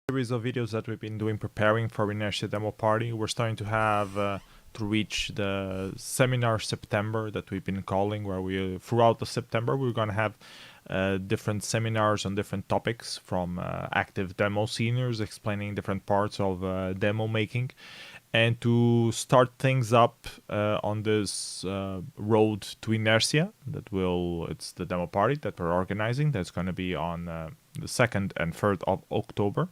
Series of videos that we've been doing preparing for Inertia Demo Party. We're starting to have to reach the seminar September that we've been calling, where we throughout the September we're going to have different seminars on different topics from active demo seniors explaining different parts of demo making. And to start things up on this road to Inertia, it's the demo party that we're organizing. That's going to be on the 2nd and 3rd of October.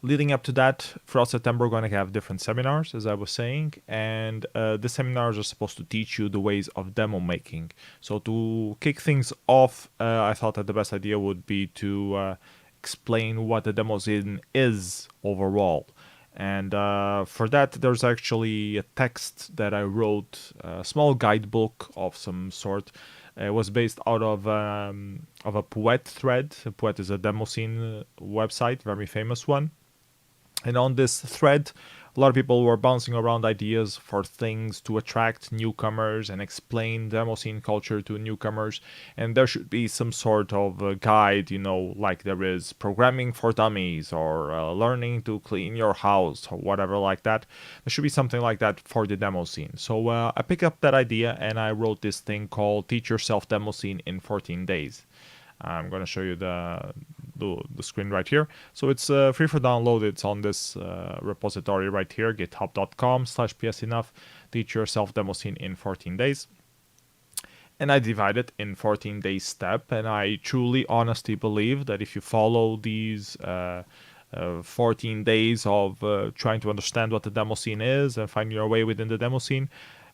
Leading up to that, throughout September, we're going to have different seminars, as I was saying, and the seminars are supposed to teach you the ways of demo making. So to kick things off, I thought that the best idea would be to explain what the Demoscene is overall. And for that, there's actually a text that I wrote, a small guidebook of some sort. It was based out of a Poet thread. Poet is a Demoscene website, very famous one. And on this thread, a lot of people were bouncing around ideas for things to attract newcomers and explain Demoscene culture to newcomers. And there should be some sort of a guide, like there is programming for dummies or learning to clean your house or whatever like that. There should be something like that for the Demoscene. So I picked up that idea and I wrote this thing called Teach Yourself Demoscene in 14 Days. I'm going to show you the screen right here. So it's free for download. It's on this repository right here, github.com/psenough. Teach yourself Demoscene in 14 days. And I divide it in 14 days step. And I truly, honestly believe that if you follow these 14 days of trying to understand what the Demoscene is and find your way within the Demoscene,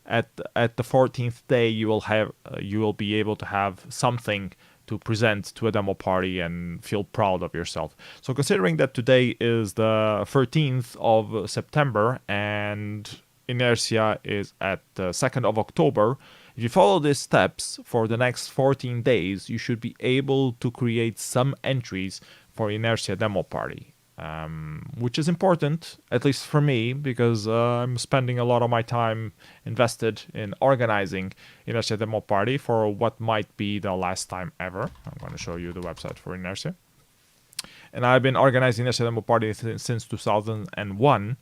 at the 14th day you will be able to have something to present to a demo party and feel proud of yourself. So considering that today is the 13th of September and Inertia is at the 2nd of October, if you follow these steps for the next 14 days, you should be able to create some entries for Inertia demo party. Which is important, at least for me, because I'm spending a lot of my time invested in organizing Inertia Demo Party for what might be the last time ever. I'm going to show you the website for Inertia. And I've been organizing Inertia Demo Party since 2001.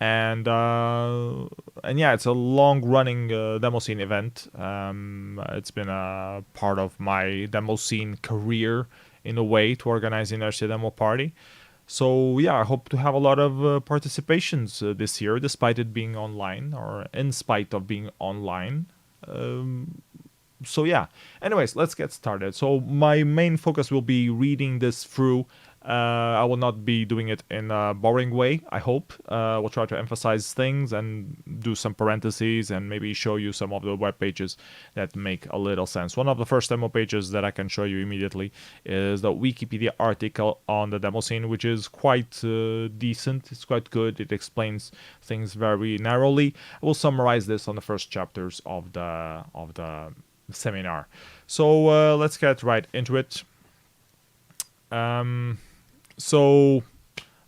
And yeah, it's a long-running Demoscene event. It's been a part of my Demoscene career in a way to organize Inertia Demo Party. So yeah, I hope to have a lot of participations this year, despite it being online, or in spite of being online. So yeah, anyways, let's get started. So my main focus will be reading this through. I will not be doing it in a boring way, I hope. We'll try to emphasize things and do some parentheses and maybe show you some of the web pages that make a little sense. One of the first demo pages that I can show you immediately is the Wikipedia article on the Demoscene, which is quite decent. It's quite good. It explains things very narrowly. I will summarize this on the first chapters of the seminar. So let's get right into it. So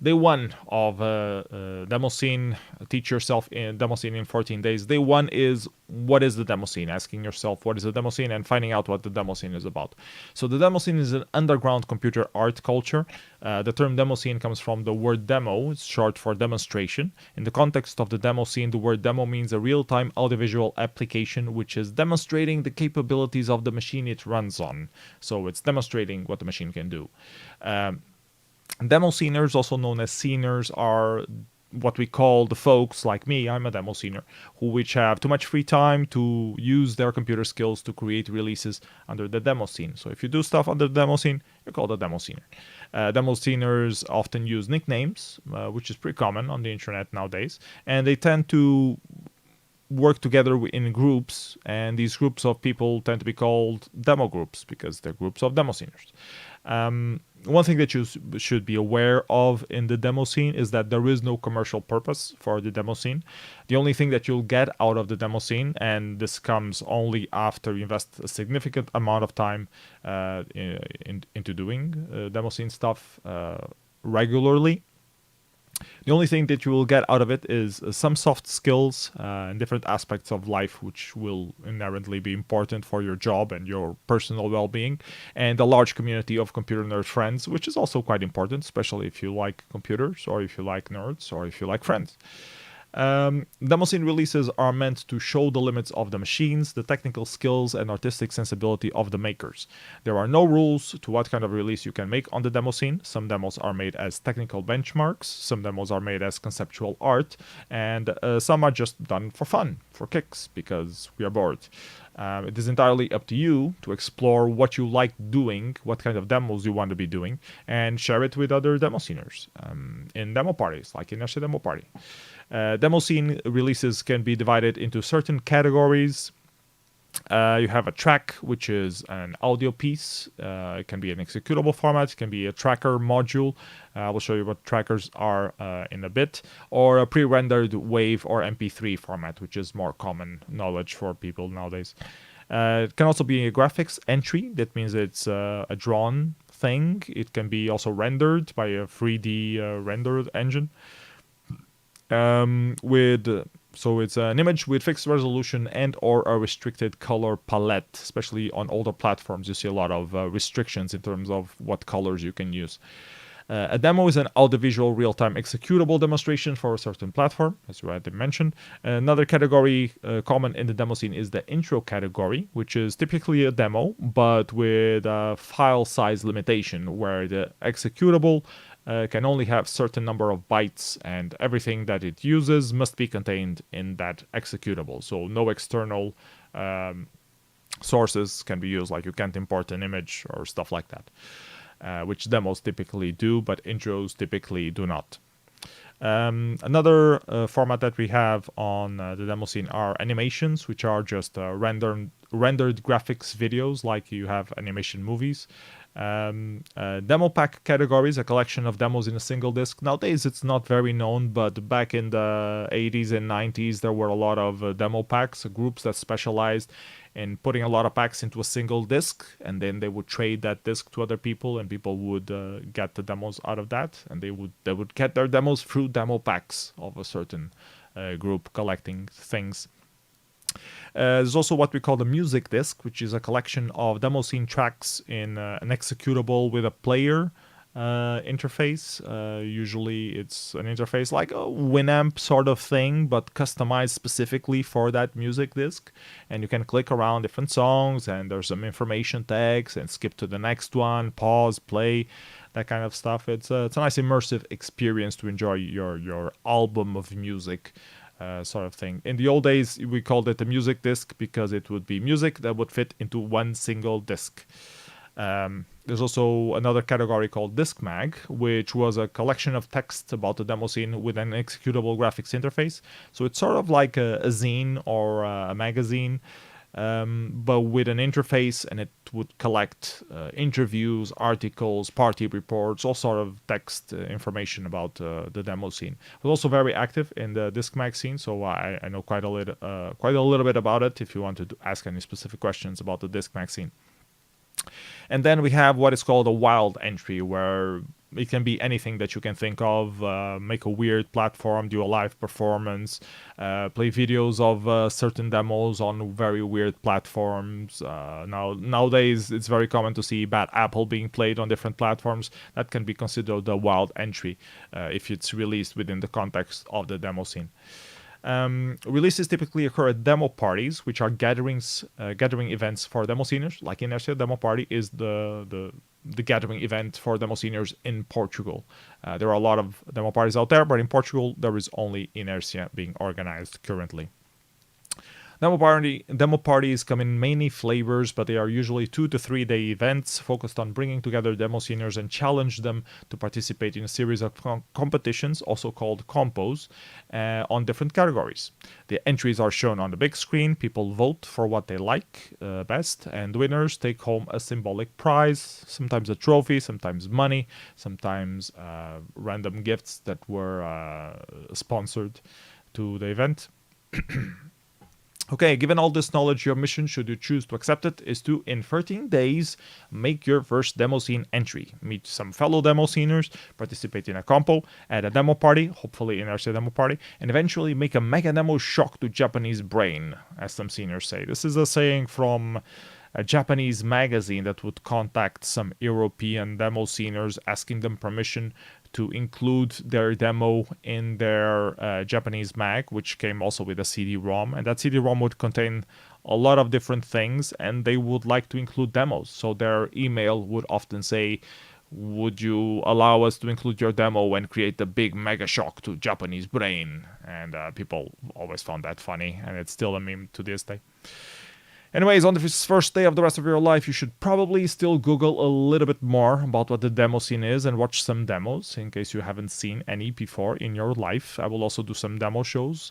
day one of Demoscene, teach yourself in Demoscene in 14 days. Day one is, what is the Demoscene? Asking yourself what is the Demoscene and finding out what the Demoscene is about. So the Demoscene is an underground computer art culture. The term Demoscene comes from the word demo. It's short for demonstration. In the context of the Demoscene, the word demo means a real-time audiovisual application which is demonstrating the capabilities of the machine it runs on. So it's demonstrating what the machine can do. Demosceners, also known as sceners, are what we call the folks like me. I'm a Demoscener which have too much free time to use their computer skills to create releases under the Demoscene. So if you do stuff under the Demoscene, you're called a Demoscener. Demosceners often use nicknames, which is pretty common on the internet nowadays, and they tend to work together in groups, and these groups of people tend to be called demo groups because they're groups of Demosceners. One thing that you should be aware of in the Demoscene is that there is no commercial purpose for the Demoscene. The only thing that you'll get out of the Demoscene, and this comes only after you invest a significant amount of time into doing Demoscene stuff regularly, The only thing that you will get out of it is some soft skills and different aspects of life, which will inherently be important for your job and your personal well-being, and a large community of computer nerd friends, which is also quite important, especially if you like computers, or if you like nerds, or if you like friends. Demoscene releases are meant to show the limits of the machines, the technical skills, and artistic sensibility of the makers. There are no rules to what kind of release you can make on the Demoscene. Some demos are made as technical benchmarks, some demos are made as conceptual art, and some are just done for fun, for kicks, because we are bored. It is entirely up to you to explore what you like doing, what kind of demos you want to be doing, and share it with other Demosceners in demo parties, like in Inertia Demo Party. Demoscene releases can be divided into certain categories. You have a track, which is an audio piece. It can be an executable format. It can be a tracker module. I will show you what trackers are in a bit. Or a pre-rendered WAV or MP3 format, which is more common knowledge for people nowadays. It can also be a graphics entry. That means it's a drawn thing. It can be also rendered by a 3D rendered engine. So it's an image with fixed resolution and or a restricted color palette. Especially on older platforms, you see a lot of restrictions in terms of what colors you can use. A demo is an audiovisual real-time executable demonstration for a certain platform, as you already mentioned. Another category common in the Demoscene is the intro category, which is typically a demo, but with a file size limitation, where the executable can only have certain number of bytes, and everything that it uses must be contained in that executable. So no external sources can be used, like you can't import an image or stuff like that. Which demos typically do, but intros typically do not. Another format that we have on the Demoscene are animations, which are just rendered graphics videos, like you have animation movies. Demo pack categories, a collection of demos in a single disc. Nowadays it's not very known, but back in the 80s and 90s there were a lot of demo packs, groups that specialized in putting a lot of packs into a single disc, and then they would trade that disc to other people, and people would get the demos out of that, and they would get their demos through demo packs of a certain group collecting things. There's also what we call the music disc, which is a collection of Demoscene tracks in an executable with a player interface. Usually it's an interface like a Winamp sort of thing, but customized specifically for that music disc. And you can click around different songs, and there's some information tags, and skip to the next one, pause, play, that kind of stuff. It's a nice immersive experience to enjoy your album of music. Sort of thing. In the old days, we called it a music disc because it would be music that would fit into one single disc. There's also another category called Disc Mag, which was a collection of text about the Demoscene with an executable graphics interface. So it's sort of like a zine or a magazine, but with an interface, and it would collect interviews, articles, party reports, all sort of text information about the Demoscene. It was also very active in the Disc Mag scene, so I know quite a little bit about it if you want to ask any specific questions about the Disc Mag scene. And then we have what is called a wild entry, where it can be anything that you can think of. Make a weird platform, do a live performance, play videos of certain demos on very weird platforms. Nowadays, it's very common to see Bad Apple being played on different platforms. That can be considered a wild entry if it's released within the context of the Demoscene. Releases typically occur at demo parties, which are gathering events for Demosceners. Like Inertia Demo Party is the gathering event for Demosceners in Portugal. There are a lot of demo parties out there, but in Portugal there is only Inertia being organized currently. Demo parties come in many flavors, but they are usually 2 to 3 day events focused on bringing together Demosceners and challenge them to participate in a series of competitions, also called compos, on different categories. The entries are shown on the big screen, people vote for what they like best, and winners take home a symbolic prize, sometimes a trophy, sometimes money, sometimes random gifts that were sponsored to the event. Okay, given all this knowledge, your mission, should you choose to accept it, is to, in 13 days, make your first Demoscene entry. Meet some fellow Demosceners, participate in a compo, add a demo party, hopefully in our demo party, and eventually make a mega demo shock to Japanese brain, as some seniors say. This is a saying from a Japanese magazine that would contact some European Demosceners asking them permission to include their demo in their Japanese mag, which came also with a CD-ROM. And that CD-ROM would contain a lot of different things, and they would like to include demos. So their email would often say, would you allow us to include your demo and create the big mega shock to Japanese brain? And people always found that funny, and it's still a meme to this day. Anyways, on this first day of the rest of your life, you should probably still Google a little bit more about what the Demoscene is and watch some demos in case you haven't seen any before in your life. I will also do some demo shows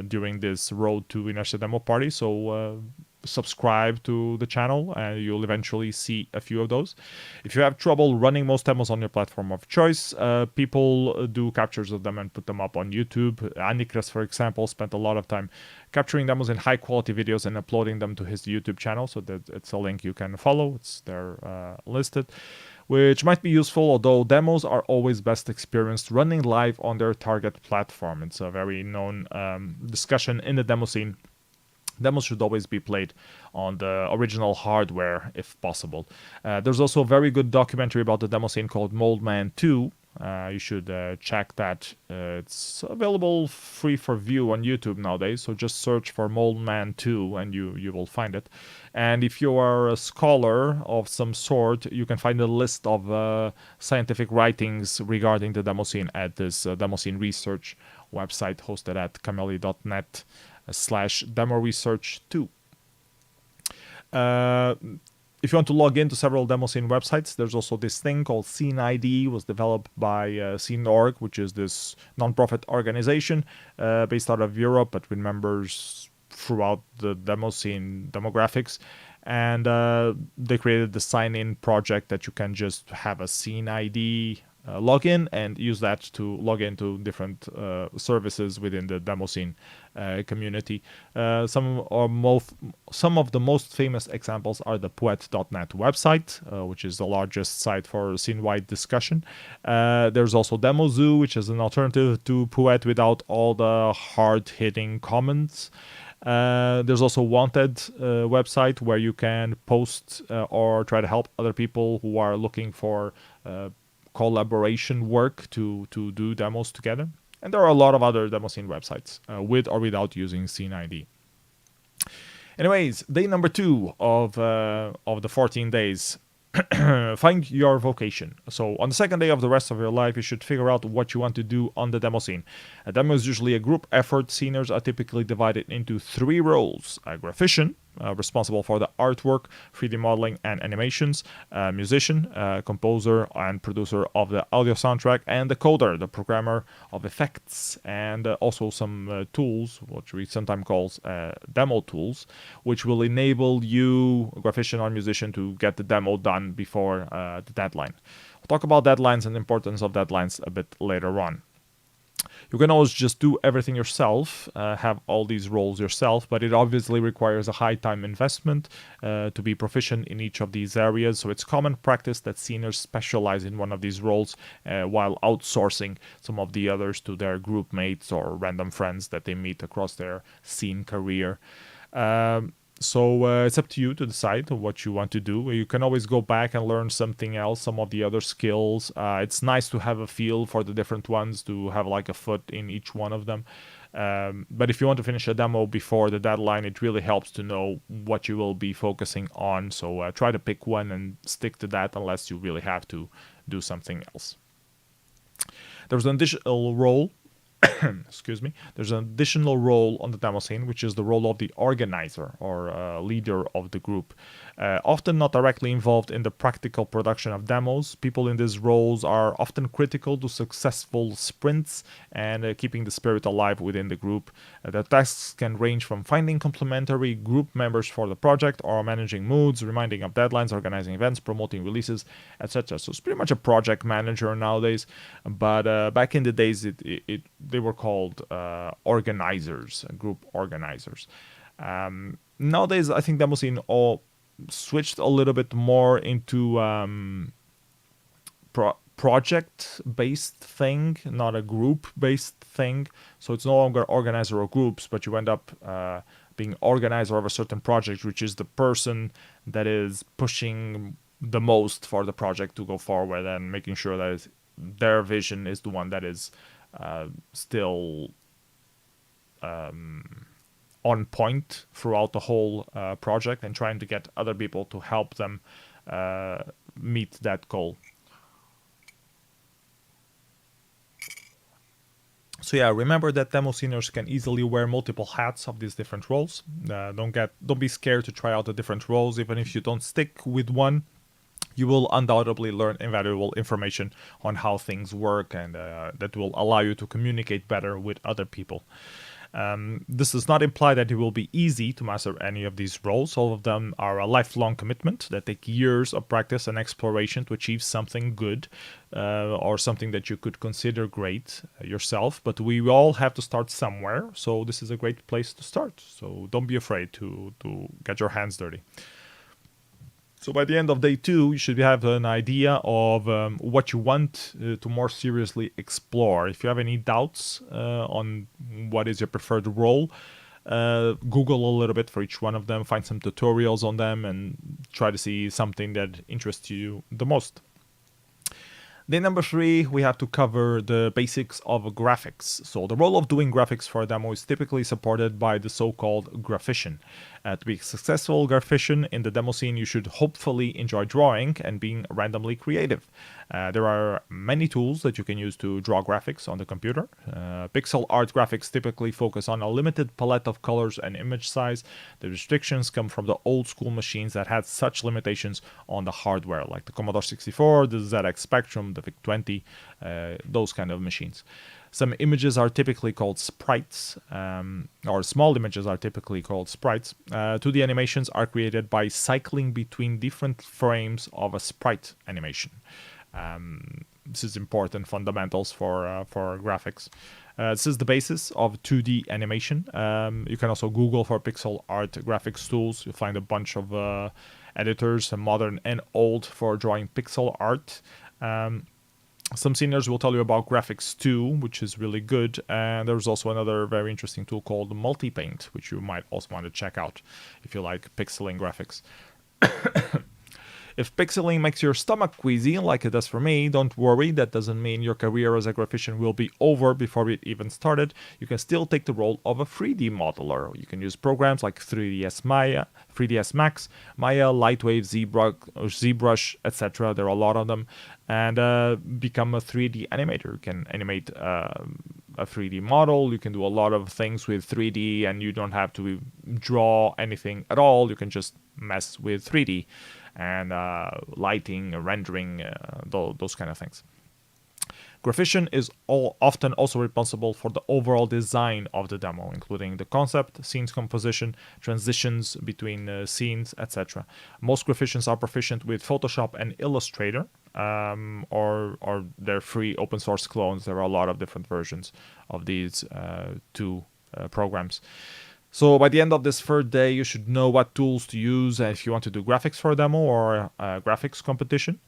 during this Road to Inertia Demo Party, so subscribe to the channel and you'll eventually see a few of those. If you have trouble running most demos on your platform of choice, people do captures of them and put them up on YouTube. Anikras, for example, spent a lot of time capturing demos in high quality videos and uploading them to his YouTube channel, so that it's a link you can follow. It's there listed, which might be useful, although demos are always best experienced running live on their target platform. It's a very known discussion in the Demoscene. Demos should always be played on the original hardware if possible. There's also a very good documentary about the Demoscene called Moldman 2. You should check that. It's available free for view on YouTube nowadays, so just search for Moldman 2 and you will find it. And if you are a scholar of some sort, you can find a list of scientific writings regarding the Demoscene at this Demoscene research website hosted at cameli.net/demo research 2. If you want to log into several Demoscene websites, there's also this thing called Scene ID. It was developed by Scene.org, which is this non-profit organization based out of Europe, but with members throughout the Demoscene demographics. And they created the sign-in project that you can just have a Scene ID login and use that to log into different services within the Demoscene community. Some of the most famous examples are the Poet.net website, which is the largest site for scene-wide discussion. There's also DemoZoo, which is an alternative to Poet without all the hard-hitting comments. There's also Wanted website where you can post or try to help other people who are looking for collaboration work to do demos together. And there are a lot of other Demoscene websites with or without using Scene ID. Anyways, day number 2 of the 14 days. Find your vocation. So on the second day of the rest of your life, you should figure out what you want to do on the Demoscene. A demo is usually a group effort. Sceners are typically divided into 3 roles: a graphician, responsible for the artwork, 3D modeling, and animations, a musician, composer and producer of the audio soundtrack, and the coder, the programmer of effects, and also some tools, which we sometimes call demo tools, which will enable you, graphician or musician, to get the demo done before the deadline. We'll talk about deadlines and the importance of deadlines a bit later on. You can always just do everything yourself, have all these roles yourself, but it obviously requires a high time investment to be proficient in each of these areas. So it's common practice that seniors specialize in one of these roles while outsourcing some of the others to their group mates or random friends that they meet across their scene career. So it's up to you to decide what you want to do. You can always go back and learn something else, some of the other skills. It's nice to have a feel for the different ones, to have like a foot in each one of them. But if you want to finish a demo before the deadline, it really helps to know what you will be focusing on. So try to pick one and stick to that unless you really have to do something else. There's an additional role. Excuse me. There's an additional role on the Demoscene, which is the role of the organizer or leader of the group. Often not directly involved in the practical production of demos, people in these roles are often critical to successful sprints and keeping the spirit alive within the group. The tasks can range from finding complementary group members for the project or managing moods, reminding of deadlines, organizing events, promoting releases, etc. So it's pretty much a project manager nowadays, but back in the days they were called organizers, group organizers. Nowadays, I think Demoscene all switched a little bit more into project-based thing, not a group-based thing. So it's no longer organizer or groups, but you end up being organizer of a certain project, which is the person that is pushing the most for the project to go forward and making sure that their vision is the one that is still on point throughout the whole project, and trying to get other people to help them meet that goal. So yeah, remember that Demosceners can easily wear multiple hats of these different roles. Don't be scared to try out the different roles, even if you don't stick with one. You will undoubtedly learn invaluable information on how things work, and that will allow you to communicate better with other people. This does not imply that it will be easy to master any of these roles. All of them are a lifelong commitment that take years of practice and exploration to achieve something good, or something that you could consider great yourself. But we all have to start somewhere, so this is a great place to start. So don't be afraid to get your hands dirty. So by the end of day 2, you should have an idea of what you want to more seriously explore. If you have any doubts on what is your preferred role, Google a little bit for each one of them, find some tutorials on them, and try to see something that interests you the most. Then number 3, we have to cover the basics of graphics. So the role of doing graphics for a demo is typically supported by the so-called graphician. To be a successful graphician in the demo scene, you should hopefully enjoy drawing and being randomly creative. There are many tools that you can use to draw graphics on the computer. Pixel art graphics typically focus on a limited palette of colors and image size. The restrictions come from the old school machines that had such limitations on the hardware, like the Commodore 64, the ZX Spectrum, the VIC-20, those kind of machines. Some images are typically called sprites, or small images are typically called sprites. 2D animations are created by cycling between different frames of a sprite animation. This is important fundamentals for graphics. This is the basis of 2D animation. You can also Google for pixel art graphics tools. You'll find a bunch of editors, modern and old, for drawing pixel art. Some seniors will tell you about Graphics 2, which is really good, and there's also another very interesting tool called Multipaint, which you might also want to check out if you like pixeling graphics. If pixeling makes your stomach queasy, like it does for me, don't worry. That doesn't mean your career as a graphician will be over before it even started. You can still take the role of a 3D modeler. You can use programs like 3ds Maya, 3ds Max, Maya, Lightwave, ZBrush, etc. There are a lot of them. And become a 3D animator. You can animate a 3D model. You can do a lot of things with 3D, and you don't have to draw anything at all. You can just mess with 3D and lighting, rendering, those kind of things. Graphician is often also responsible for the overall design of the demo, including the concept, scenes composition, transitions between scenes, etc. Most graphicians are proficient with Photoshop and Illustrator, or they're free open source clones. There are a lot of different versions of these two programs. So by the end of this third day, you should know what tools to use if you want to do graphics for a demo or a graphics competition.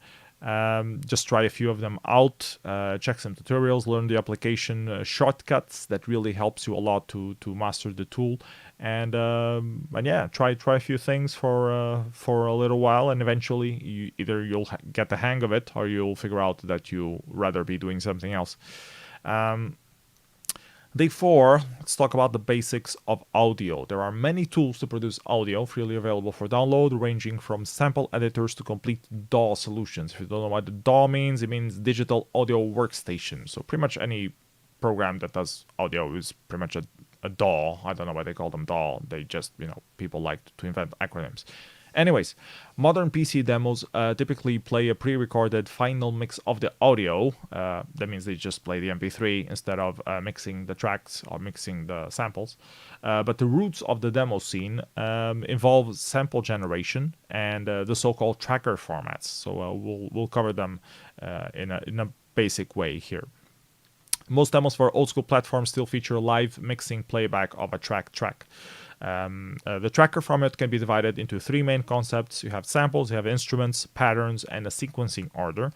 Just try a few of them out, check some tutorials, learn the application shortcuts. That really helps you a lot to master the tool. And yeah, try a few things for a little while, and eventually you'll get the hang of it, or you'll figure out that you'll rather be doing something else. Day 4, let's talk about the basics of audio. There are many tools to produce audio freely available for download, ranging from sample editors to complete DAW solutions. If you don't know what the DAW means, it means Digital Audio Workstation. So pretty much any program that does audio is pretty much a DAW. I don't know why they call them DAW. They just, people like to invent acronyms. Anyways, modern PC demos typically play a pre-recorded final mix of the audio. That means they just play the MP3 instead of mixing the tracks or mixing the samples. But the roots of the demo scene involve sample generation and the so-called tracker formats. So we'll cover them in a basic way here. Most demos for old school platforms still feature live mixing playback of a track. The tracker format can be divided into three main concepts. You have samples, you have instruments, patterns, and a sequencing order.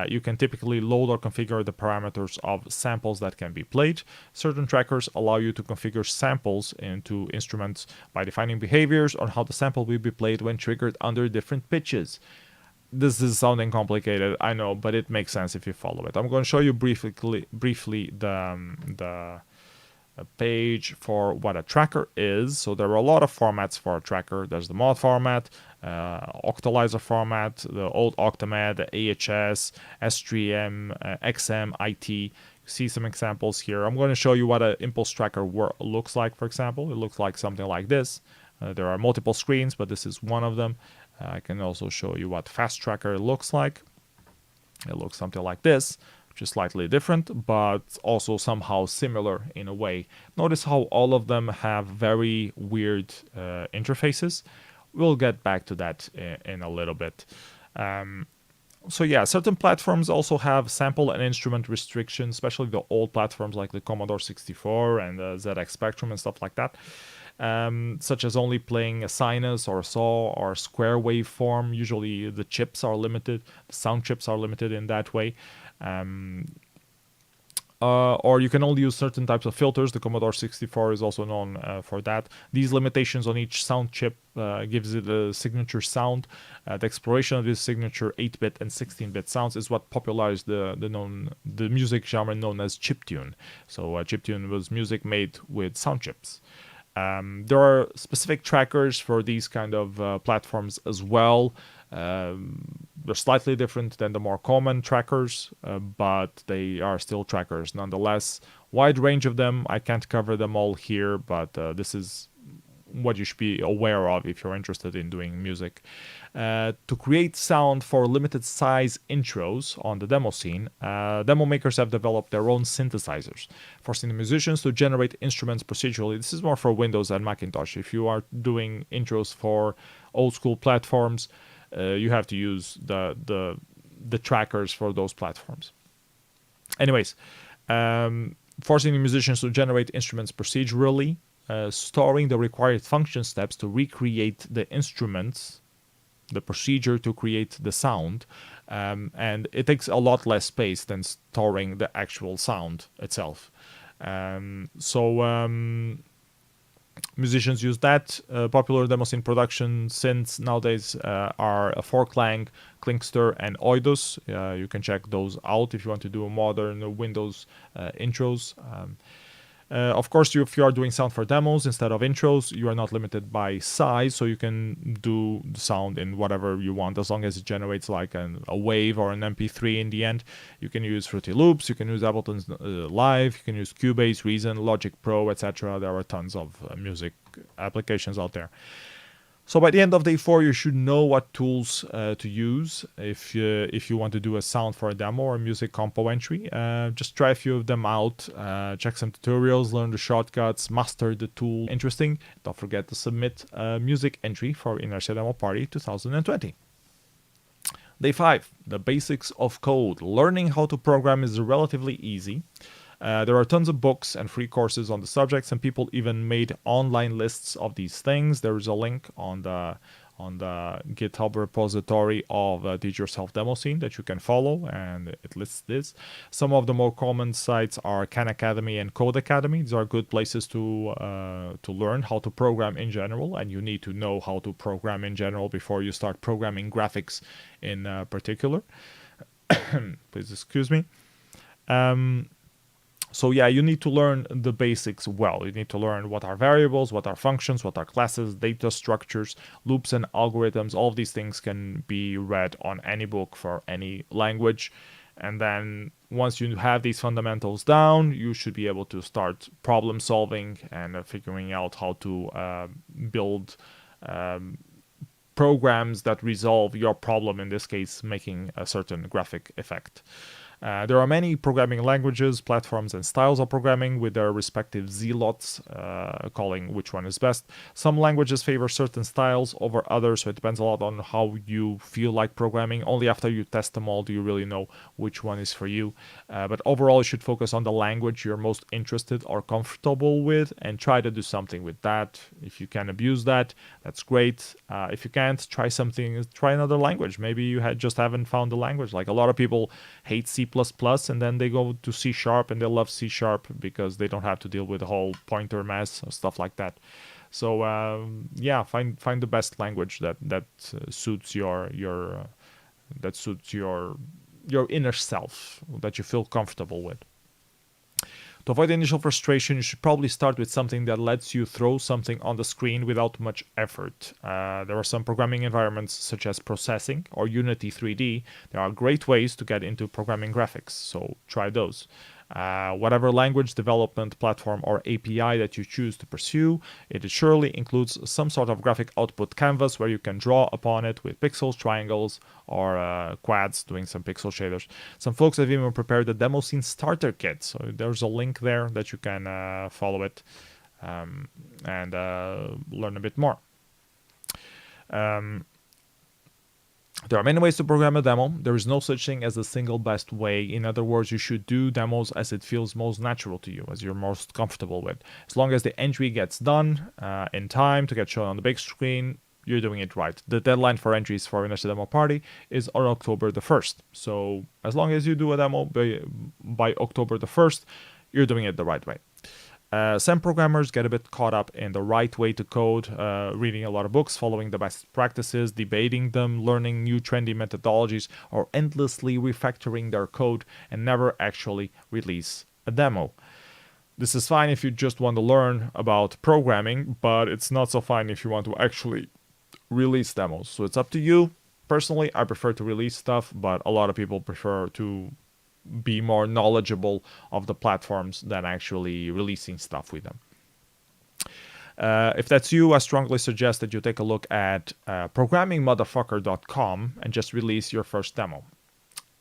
You can typically load or configure the parameters of samples that can be played. Certain trackers allow you to configure samples into instruments by defining behaviors on how the sample will be played when triggered under different pitches. This is sounding complicated, I know, but it makes sense if you follow it. I'm going to show you briefly the page for what a tracker is. So there are a lot of formats for a tracker. There's the mod format, octalizer format, the old Octamed, the AHS, S3M, XM, IT. You see some examples here. I'm going to show you what an impulse tracker looks like, for example. It looks like something like this. There are multiple screens, but this is one of them. I can also show you what fast tracker looks like. It looks something like this, which is slightly different, but also somehow similar in a way. Notice how all of them have very weird interfaces. We'll get back to that in a little bit. So yeah, certain platforms also have sample and instrument restrictions, especially the old platforms like the Commodore 64 and the ZX Spectrum and stuff like that. Such as only playing a sinus or a saw or square waveform. Usually the chips are limited, the sound chips are limited in that way. Or you can only use certain types of filters. The Commodore 64 is also known for that. These limitations on each sound chip gives it a signature sound. The exploration of this signature 8-bit and 16-bit sounds is what popularized the music genre known as chiptune. So chiptune was music made with sound chips. There are specific trackers for these kind of platforms as well. They're slightly different than the more common trackers, but they are still trackers nonetheless. Wide range of them. I can't cover them all here, but this is what you should be aware of if you're interested in doing music. To create sound for limited size intros on the Demoscene, demo makers have developed their own synthesizers, forcing the musicians to generate instruments procedurally. This is more for Windows and Macintosh. If you are doing intros for old school platforms, you have to use the trackers for those platforms. Anyways, forcing the musicians to generate instruments procedurally, storing the required function steps to recreate the instruments, the procedure to create the sound, and it takes a lot less space than storing the actual sound itself. Musicians use that. Popular Demoscene production synths nowadays are Forklang, Klinkster, and Oidus. You can check those out if you want to do a modern Windows intros. Of course, if you are doing sound for demos instead of intros, you are not limited by size, so you can do the sound in whatever you want, as long as it generates like a wave or an MP3 in the end. You can use Fruity Loops, you can use Ableton Live, you can use Cubase, Reason, Logic Pro, etc. There are tons of music applications out there. So by the end of day 4, you should know what tools to use if you want to do a sound for a demo or a music compo entry. Just try a few of them out, check some tutorials, learn the shortcuts, master the tool. Interesting. Don't forget to submit a music entry for Inertia Demo Party 2020. Day 5, the basics of code. Learning how to program is relatively easy. There are tons of books and free courses on the subject. Some people even made online lists of these things. There is a link on the GitHub repository of Teach Yourself Demoscene that you can follow, and it lists this. Some of the more common sites are Khan Academy and Code Academy. These are good places to learn how to program in general, and you need to know how to program in general before you start programming graphics in particular. Please excuse me. So yeah, you need to learn the basics well. You need to learn what are variables, what are functions, what are classes, data structures, loops and algorithms. All of these things can be read on any book for any language. And then once you have these fundamentals down, you should be able to start problem solving and figuring out how to build programs that resolve your problem, in this case, making a certain graphic effect. There are many programming languages, platforms, and styles of programming with their respective zealots calling which one is best. Some languages favor certain styles over others, so it depends a lot on how you feel like programming. Only after you test them all do you really know which one is for you. But overall, you should focus on the language you're most interested or comfortable with and try to do something with that. If you can abuse that, that's great. If you can't, try another language. Maybe you just haven't found the language. Like a lot of people hate C++, and then they go to C# and they love C# because they don't have to deal with the whole pointer mess or stuff like that. So find the best language that suits your inner self, that you feel comfortable with. To avoid initial frustration, you should probably start with something that lets you throw something on the screen without much effort. There are some programming environments such as Processing or Unity 3D. There are great ways to get into programming graphics, so try those. Whatever language, development platform, or API that you choose to pursue, it surely includes some sort of graphic output canvas where you can draw upon it with pixels, triangles, or quads, doing some pixel shaders. Some folks have even prepared the Demoscene starter kit, so there's a link there that you can follow it and learn a bit more. There are many ways to program a demo. There is no such thing as a single best way. In other words, you should do demos as it feels most natural to you, as you're most comfortable with. As long as the entry gets done in time to get shown on the big screen, you're doing it right. The deadline for entries for Initial Demo Party is on October the 1st. So as long as you do a demo by October the 1st, you're doing it the right way. Some programmers get a bit caught up in the right way to code, reading a lot of books, following the best practices, debating them, learning new trendy methodologies, or endlessly refactoring their code and never actually release a demo. This is fine if you just want to learn about programming, but it's not so fine if you want to actually release demos. So it's up to you. Personally, I prefer to release stuff, but a lot of people prefer to be more knowledgeable of the platforms than actually releasing stuff with them. If that's you, I strongly suggest that you take a look at programmingmotherfucker.com and just release your first demo.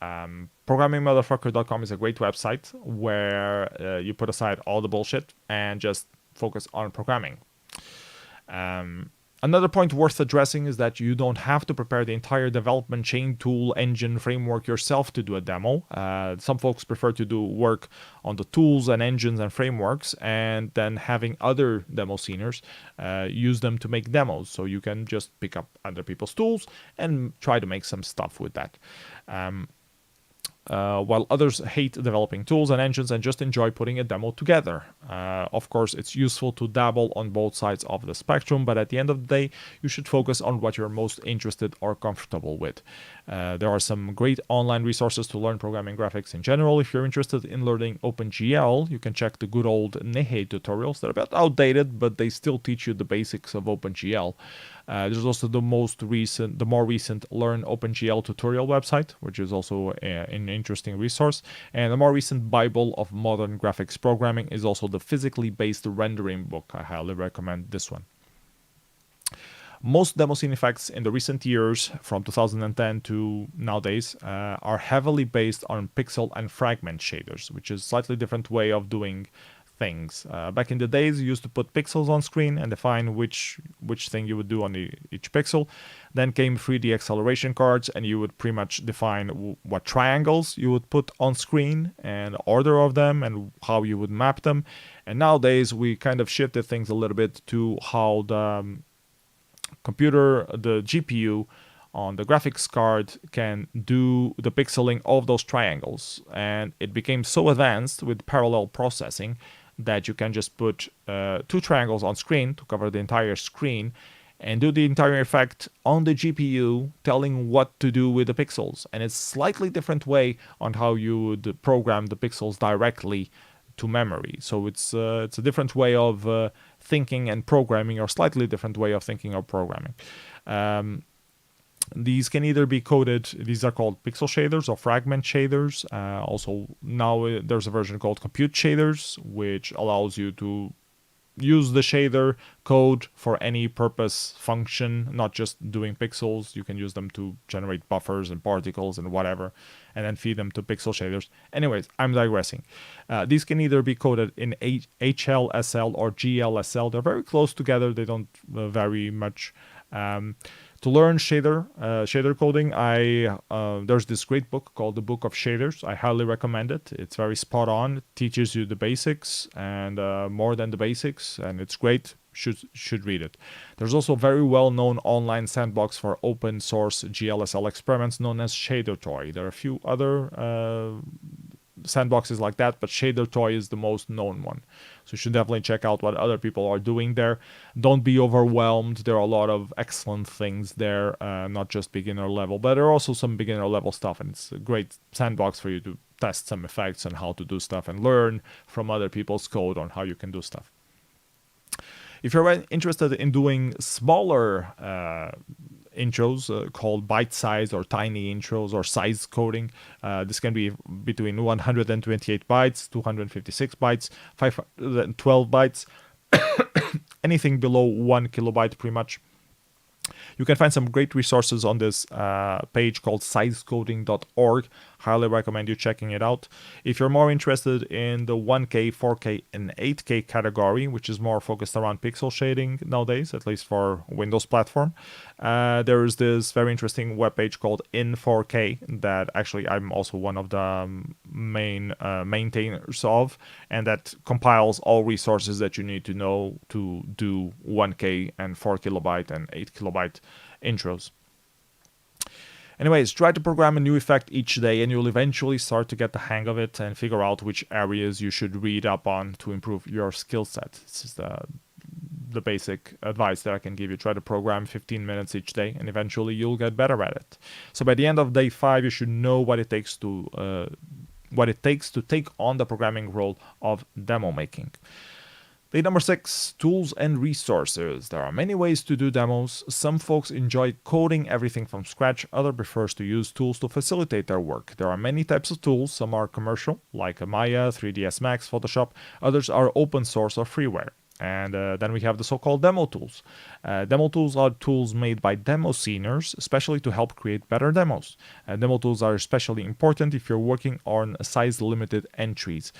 Programmingmotherfucker.com is a great website where you put aside all the bullshit and just focus on programming. Another point worth addressing is that you don't have to prepare the entire development chain, tool, engine, framework yourself to do a demo. Some folks prefer to do work on the tools and engines and frameworks and then having other Demosceners use them to make demos. So you can just pick up other people's tools and try to make some stuff with that. While others hate developing tools and engines and just enjoy putting a demo together. Of course, it's useful to dabble on both sides of the spectrum, but at the end of the day, you should focus on what you're most interested or comfortable with. There are some great online resources to learn programming graphics in general. If you're interested in learning OpenGL, you can check the good old Nehe tutorials. They're a bit outdated, but they still teach you the basics of OpenGL. There's also the more recent Learn OpenGL tutorial website, which is also an interesting resource. And the more recent Bible of Modern Graphics Programming is also the physically based rendering book. I highly recommend this one. Most Demoscene effects in the recent years, from 2010 to nowadays, are heavily based on pixel and fragment shaders, which is a slightly different way of doing things. Back in the days, you used to put pixels on screen and define which thing you would do on each pixel. Then came 3D acceleration cards, and you would pretty much define what triangles you would put on screen and order of them and how you would map them. And nowadays, we kind of shifted things a little bit to how the computer, the GPU on the graphics card can do the pixeling of those triangles. And it became so advanced with parallel processing that you can just put 2 triangles on screen to cover the entire screen and do the entire effect on the GPU, telling what to do with the pixels. And it's a slightly different way on how you would program the pixels directly to memory. So it's a different way of thinking and programming, or slightly different way of thinking or programming. These can either be coded, these are called pixel shaders or fragment shaders. Also, now there's a version called compute shaders, which allows you to use the shader code for any purpose function, not just doing pixels. You can use them to generate buffers and particles and whatever, and then feed them to pixel shaders. Anyways, I'm digressing. These can either be coded in HLSL or GLSL. They're very close together. They don't vary much. To learn shader coding, there's this great book called The Book of Shaders. I highly recommend it. It's very spot on. It teaches you the basics and more than the basics, and it's great. Should read it. There's also a very well-known online sandbox for open source GLSL experiments known as ShaderToy. There are a few other sandboxes like that, but ShaderToy is the most known one. So you should definitely check out what other people are doing there. Don't be overwhelmed. There are a lot of excellent things there, not just beginner level, but there are also some beginner level stuff, and it's a great sandbox for you to test some effects and how to do stuff and learn from other people's code on how you can do stuff. If you're interested in doing smaller intros called bite-sized or tiny intros or size coding, this can be between 128 bytes, 256 bytes, 512 bytes, anything below 1 kilobyte pretty much. You can find some great resources on this page called sizecoding.org. Highly recommend you checking it out. If you're more interested in the 1K, 4K, and 8K category, which is more focused around pixel shading nowadays, at least for Windows platform, there is this very interesting webpage called In4K that actually I'm also one of the main maintainers of, and that compiles all resources that you need to know to do 1K and 4 kilobyte and 8 kilobyte intros. Anyways, try to program a new effect each day and you'll eventually start to get the hang of it and figure out which areas you should read up on to improve your skill set. This is the basic advice that I can give you. Try to program 15 minutes each day and eventually you'll get better at it. So by the end of day 5, you should know what it takes to take on the programming role of demo making. Day number 6, tools and resources. There are many ways to do demos. Some folks enjoy coding everything from scratch. Others prefers to use tools to facilitate their work. There are many types of tools. Some are commercial, like Maya, 3ds Max, Photoshop. Others are open source or freeware. And then we have the so-called demo tools. Demo tools are tools made by Demosceners, especially to help create better demos. Demo tools are especially important if you're working on size-limited entries.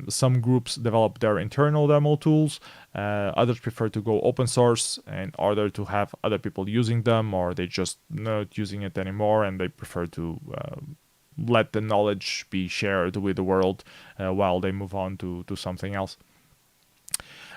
Some groups develop their internal demo tools. Others prefer to go open source in order to have other people using them, or they just not using it anymore and they prefer to let the knowledge be shared with the world while they move on to something else.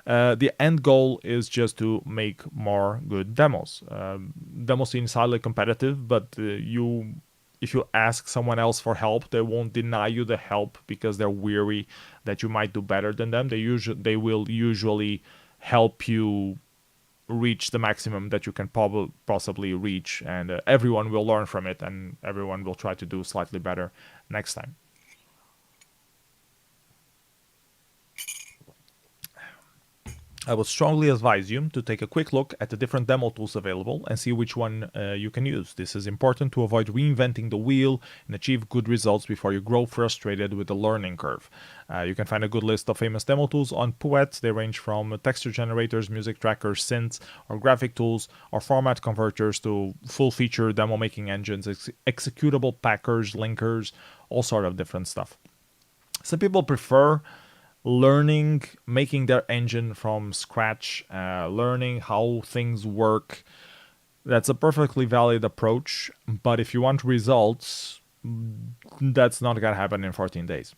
The end goal is just to make more good demos. Demoscene is highly competitive, but if you ask someone else for help, they won't deny you the help because they're weary that you might do better than them. They will usually help you reach the maximum that you can possibly reach, and everyone will learn from it, and everyone will try to do slightly better next time. I would strongly advise you to take a quick look at the different demo tools available and see which one you can use. This is important to avoid reinventing the wheel and achieve good results before you grow frustrated with the learning curve. You can find a good list of famous demo tools on Poet. They range from texture generators, music trackers, synths, or graphic tools, or format converters to full-feature demo making engines, executable packers, linkers, all sort of different stuff. Some people prefer making their engine from scratch, learning how things work. That's a perfectly valid approach, but if you want results, that's not gonna happen in 14 days.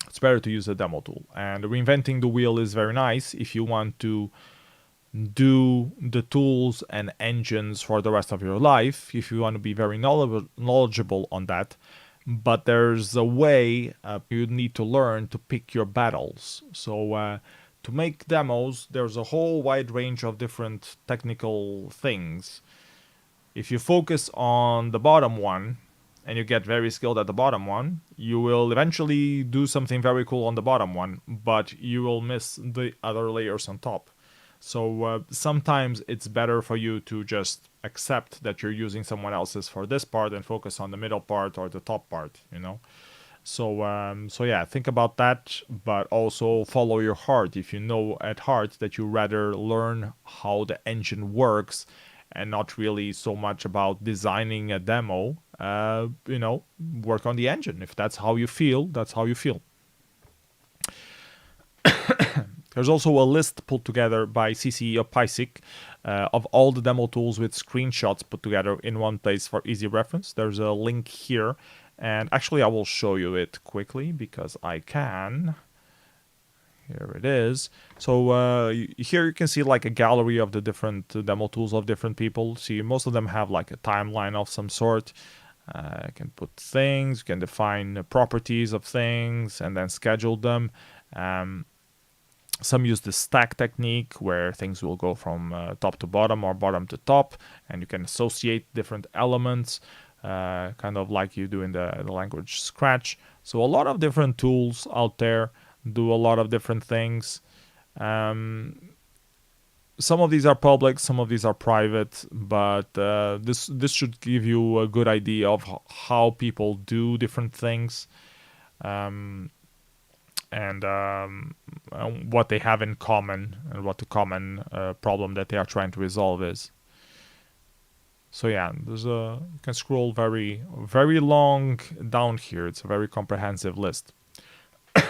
It's better to use a demo tool. And reinventing the wheel is very nice if you want to do the tools and engines for the rest of your life, if you want to be very knowledgeable on that. But there's a way you need to learn to pick your battles. So to make demos, there's a whole wide range of different technical things. If you focus on the bottom one and you get very skilled at the bottom one, you will eventually do something very cool on the bottom one, but you will miss the other layers on top. So sometimes it's better for you to just accept that you're using someone else's for this part and focus on the middle part or the top part, you know. So yeah, think about that, but also follow your heart. If you know at heart that you rather learn how the engine works and not really so much about designing a demo, work on the engine. If that's how you feel, that's how you feel. There's also a list put together by CCE of PySig of all the demo tools with screenshots put together in one place for easy reference. There's a link here, and actually I will show you it quickly because I can. Here it is. So here you can see like a gallery of the different demo tools of different people. See, most of them have like a timeline of some sort. You can put things, you can define properties of things, and then schedule them. Some use the stack technique where things will go from top to bottom or bottom to top, and you can associate different elements, kind of like you do in the language Scratch. So a lot of different tools out there do a lot of different things. Some of these are public, some of these are private, but this should give you a good idea of how people do different things. And what they have in common and what the common problem that they are trying to resolve is. So yeah, you can scroll very, very long down here. It's a very comprehensive list.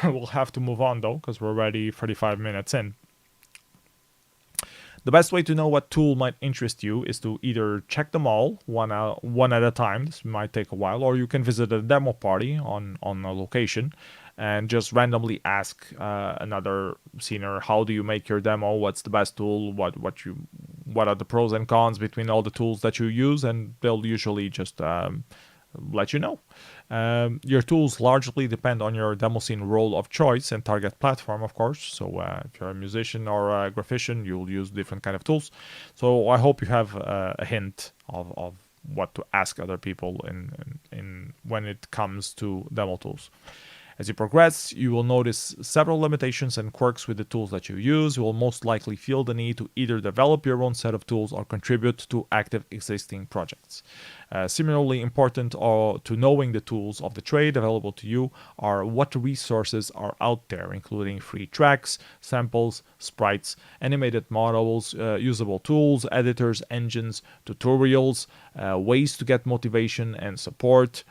We'll have to move on though, because we're already 35 minutes in. The best way to know what tool might interest you is to either check them all one at a time. This might take a while, or you can visit a demo party on a location and just randomly ask another scener, how do you make your demo? What's the best tool? What are the pros and cons between all the tools that you use? And they'll usually just let you know. Your tools largely depend on your Demoscene role of choice and target platform, of course. So if you're a musician or a graphician, you'll use different kind of tools. So I hope you have a hint of what to ask other people in when it comes to demo tools. As you progress, you will notice several limitations and quirks with the tools that you use. You will most likely feel the need to either develop your own set of tools or contribute to active existing projects. Similarly important to knowing the tools of the trade available to you are what resources are out there, including free tracks, samples, sprites, animated models, usable tools, editors, engines, tutorials, ways to get motivation and support,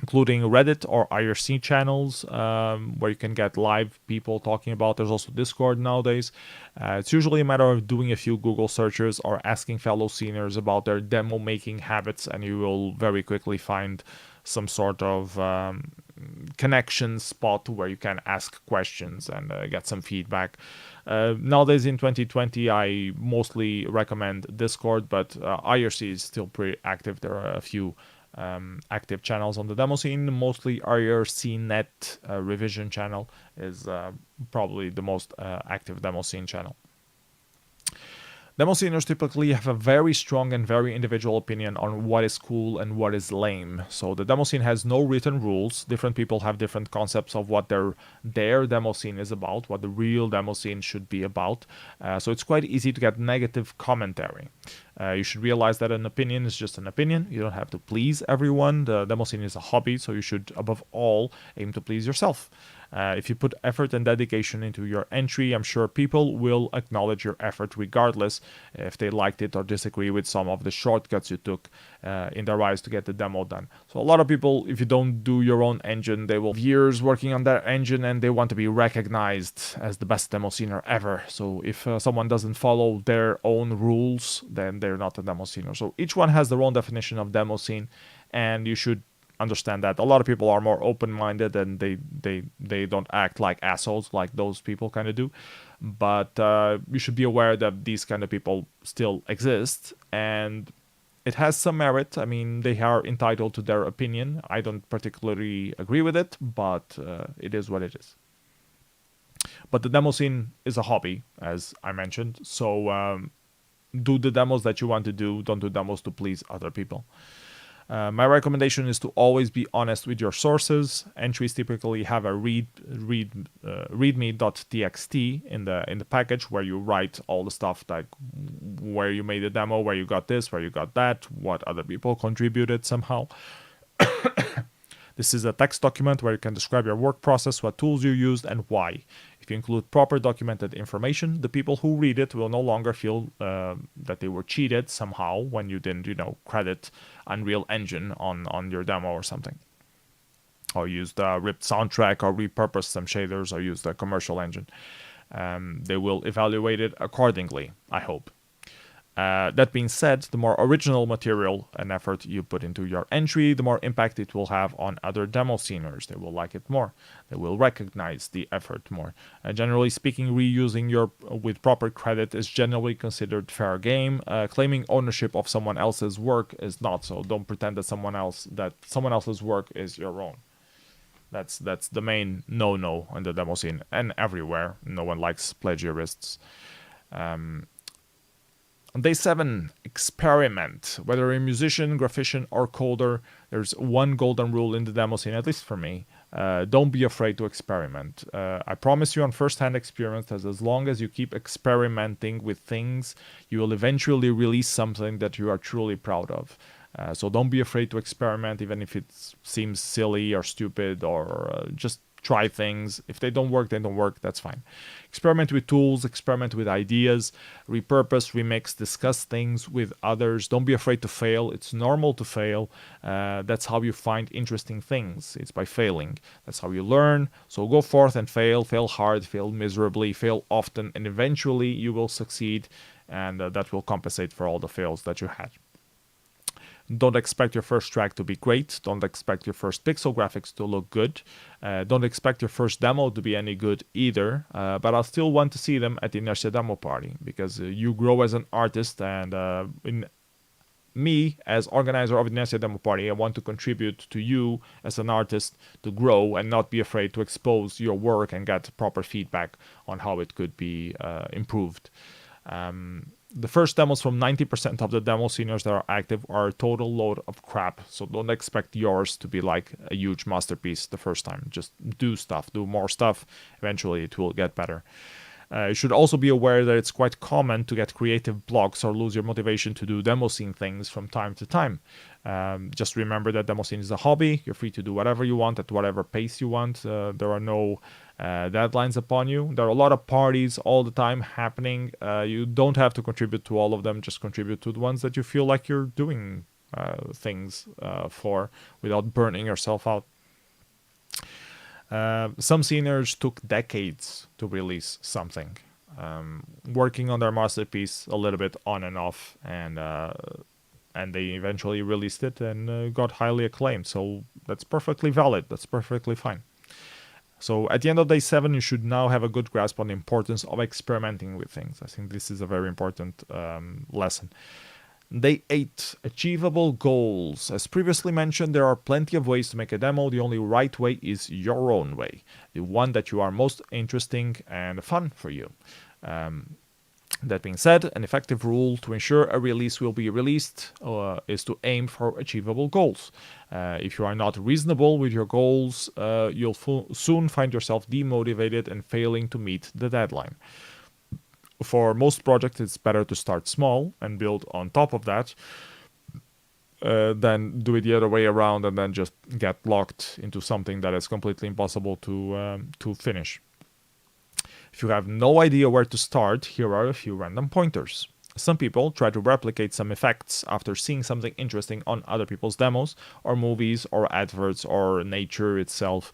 including Reddit or IRC channels where you can get live people talking about. There's also Discord nowadays. It's usually a matter of doing a few Google searches or asking fellow sceners about their demo making habits, and you will very quickly find some sort of connection spot where you can ask questions and get some feedback. Nowadays in 2020, I mostly recommend Discord, but IRC is still pretty active. There are a few active channels on the Demoscene. Mostly IRCnet revision channel is probably the most active Demoscene channel. Demosceners typically have a very strong and very individual opinion on what is cool and what is lame. So the Demoscene has no written rules. Different people have different concepts of what their Demoscene is about, what the real Demoscene should be about. So it's quite easy to get negative commentary. You should realize that an opinion is just an opinion. You don't have to please everyone. The Demoscene is a hobby, so you should, above all, aim to please yourself. If you put effort and dedication into your entry, I'm sure people will acknowledge your effort regardless if they liked it or disagree with some of the shortcuts you took in their eyes to get the demo done. So a lot of people, if you don't do your own engine, they will have years working on their engine and they want to be recognized as the best Demoscener ever. So if someone doesn't follow their own rules, then they're not a Demoscener. So each one has their own definition of Demoscene, and you should understand that. A lot of people are more open-minded and they don't act like assholes like those people kind of do, but you should be aware that these kind of people still exist, and it has some merit. I mean, they are entitled to their opinion. I don't particularly agree with it, but it is what it is. But the Demoscene is a hobby, as I mentioned, so do the demos that you want to do. Don't do demos to please other people. My recommendation is to always be honest with your sources. Entries typically have a readme.txt in the package where you write all the stuff, like where you made a demo, where you got this, where you got that, what other people contributed somehow. This is a text document where you can describe your work process, what tools you used, and why. If you include proper documented information, the people who read it will no longer feel that they were cheated somehow when you didn't, credit Unreal Engine on your demo or something. Or use the ripped soundtrack, or repurpose some shaders, or use the commercial engine. They will evaluate it accordingly, I hope. That being said, the more original material and effort you put into your entry, the more impact it will have on other Demosceners. They will like it more. They will recognize the effort more. Generally speaking, reusing with proper credit is generally considered fair game. Claiming ownership of someone else's work is not so. Don't pretend that someone else's work is your own. That's the main no-no in the demo scene and everywhere. No one likes plagiarists. On day 7, experiment. Whether you're a musician, graphician, or coder, there's one golden rule in the demo scene, at least for me. Don't be afraid to experiment. I promise you on first-hand experience that as long as you keep experimenting with things, you will eventually release something that you are truly proud of. So don't be afraid to experiment, even if it seems silly or stupid, or just try things. If they don't work, they don't work. That's fine. Experiment with tools, experiment with ideas, repurpose, remix, discuss things with others. Don't be afraid to fail. It's normal to fail. That's how you find interesting things. It's by failing. That's how you learn. So go forth and fail hard, fail miserably, fail often, and eventually you will succeed, and that will compensate for all the fails that you had. Don't expect your first track to be great. Don't expect your first pixel graphics to look good. Don't expect your first demo to be any good either. But I'll still want to see them at the Inertia Demo Party, because you grow as an artist, and in me, as organizer of the Inertia Demo Party, I want to contribute to you as an artist to grow and not be afraid to expose your work and get proper feedback on how it could be improved. The first demos from 90% of the demo sceners that are active are a total load of crap, so don't expect yours to be like a huge masterpiece the first time. Just do more stuff, eventually it will get better. You should also be aware that it's quite common to get creative blocks or lose your motivation to do Demoscene things from time to time. Just remember that Demoscene is a hobby. You're free to do whatever you want at whatever pace you want. There are no deadlines upon you. There are a lot of parties all the time happening. You don't have to contribute to all of them. Just contribute to the ones that you feel like you're doing things for, without burning yourself out. Some sceners took decades to release something, working on their masterpiece a little bit on and off, and they eventually released it and got highly acclaimed. So that's perfectly valid. That's perfectly fine. So at the end of day 7, you should now have a good grasp on the importance of experimenting with things. I think this is a very important lesson. Day 8, achievable goals. As previously mentioned, there are plenty of ways to make a demo. The only right way is your own way, the one that you are most interesting and fun for you. That being said, an effective rule to ensure a release will be released is to aim for achievable goals. If you are not reasonable with your goals, you'll soon find yourself demotivated and failing to meet the deadline. For most projects, it's better to start small and build on top of that than do it the other way around and then just get locked into something that is completely impossible to finish. If you have no idea where to start, here are a few random pointers. Some people try to replicate some effects after seeing something interesting on other people's demos, or movies, or adverts, or nature itself,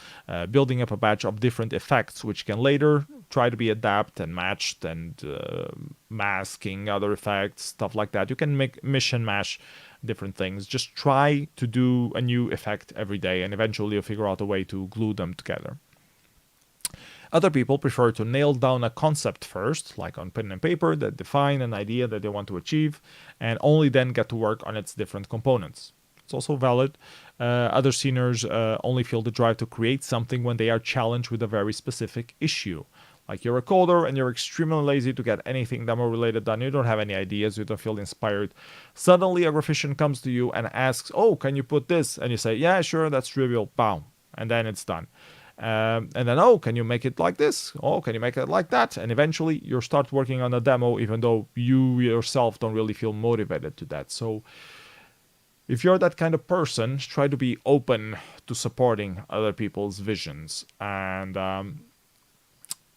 building up a batch of different effects which can later try to be adapted and matched, and masking other effects, stuff like that. You can mish and mash different things. Just try to do a new effect every day, and eventually you'll figure out a way to glue them together. Other people prefer to nail down a concept first, like on pen and paper, that define an idea that they want to achieve, and only then get to work on its different components. It's also valid. Other sceners only feel the drive to create something when they are challenged with a very specific issue. Like you're a coder and you're extremely lazy to get anything demo related done. You don't have any ideas. You don't feel inspired. Suddenly a graphician comes to you and asks, "Oh, can you put this?" And you say, "Yeah, sure, that's trivial." Bam. And then it's done. And then, "Oh, can you make it like this? Oh, can you make it like that?" And eventually you start working on a demo, even though you yourself don't really feel motivated to that. So If you're that kind of person, try to be open to supporting other people's visions. And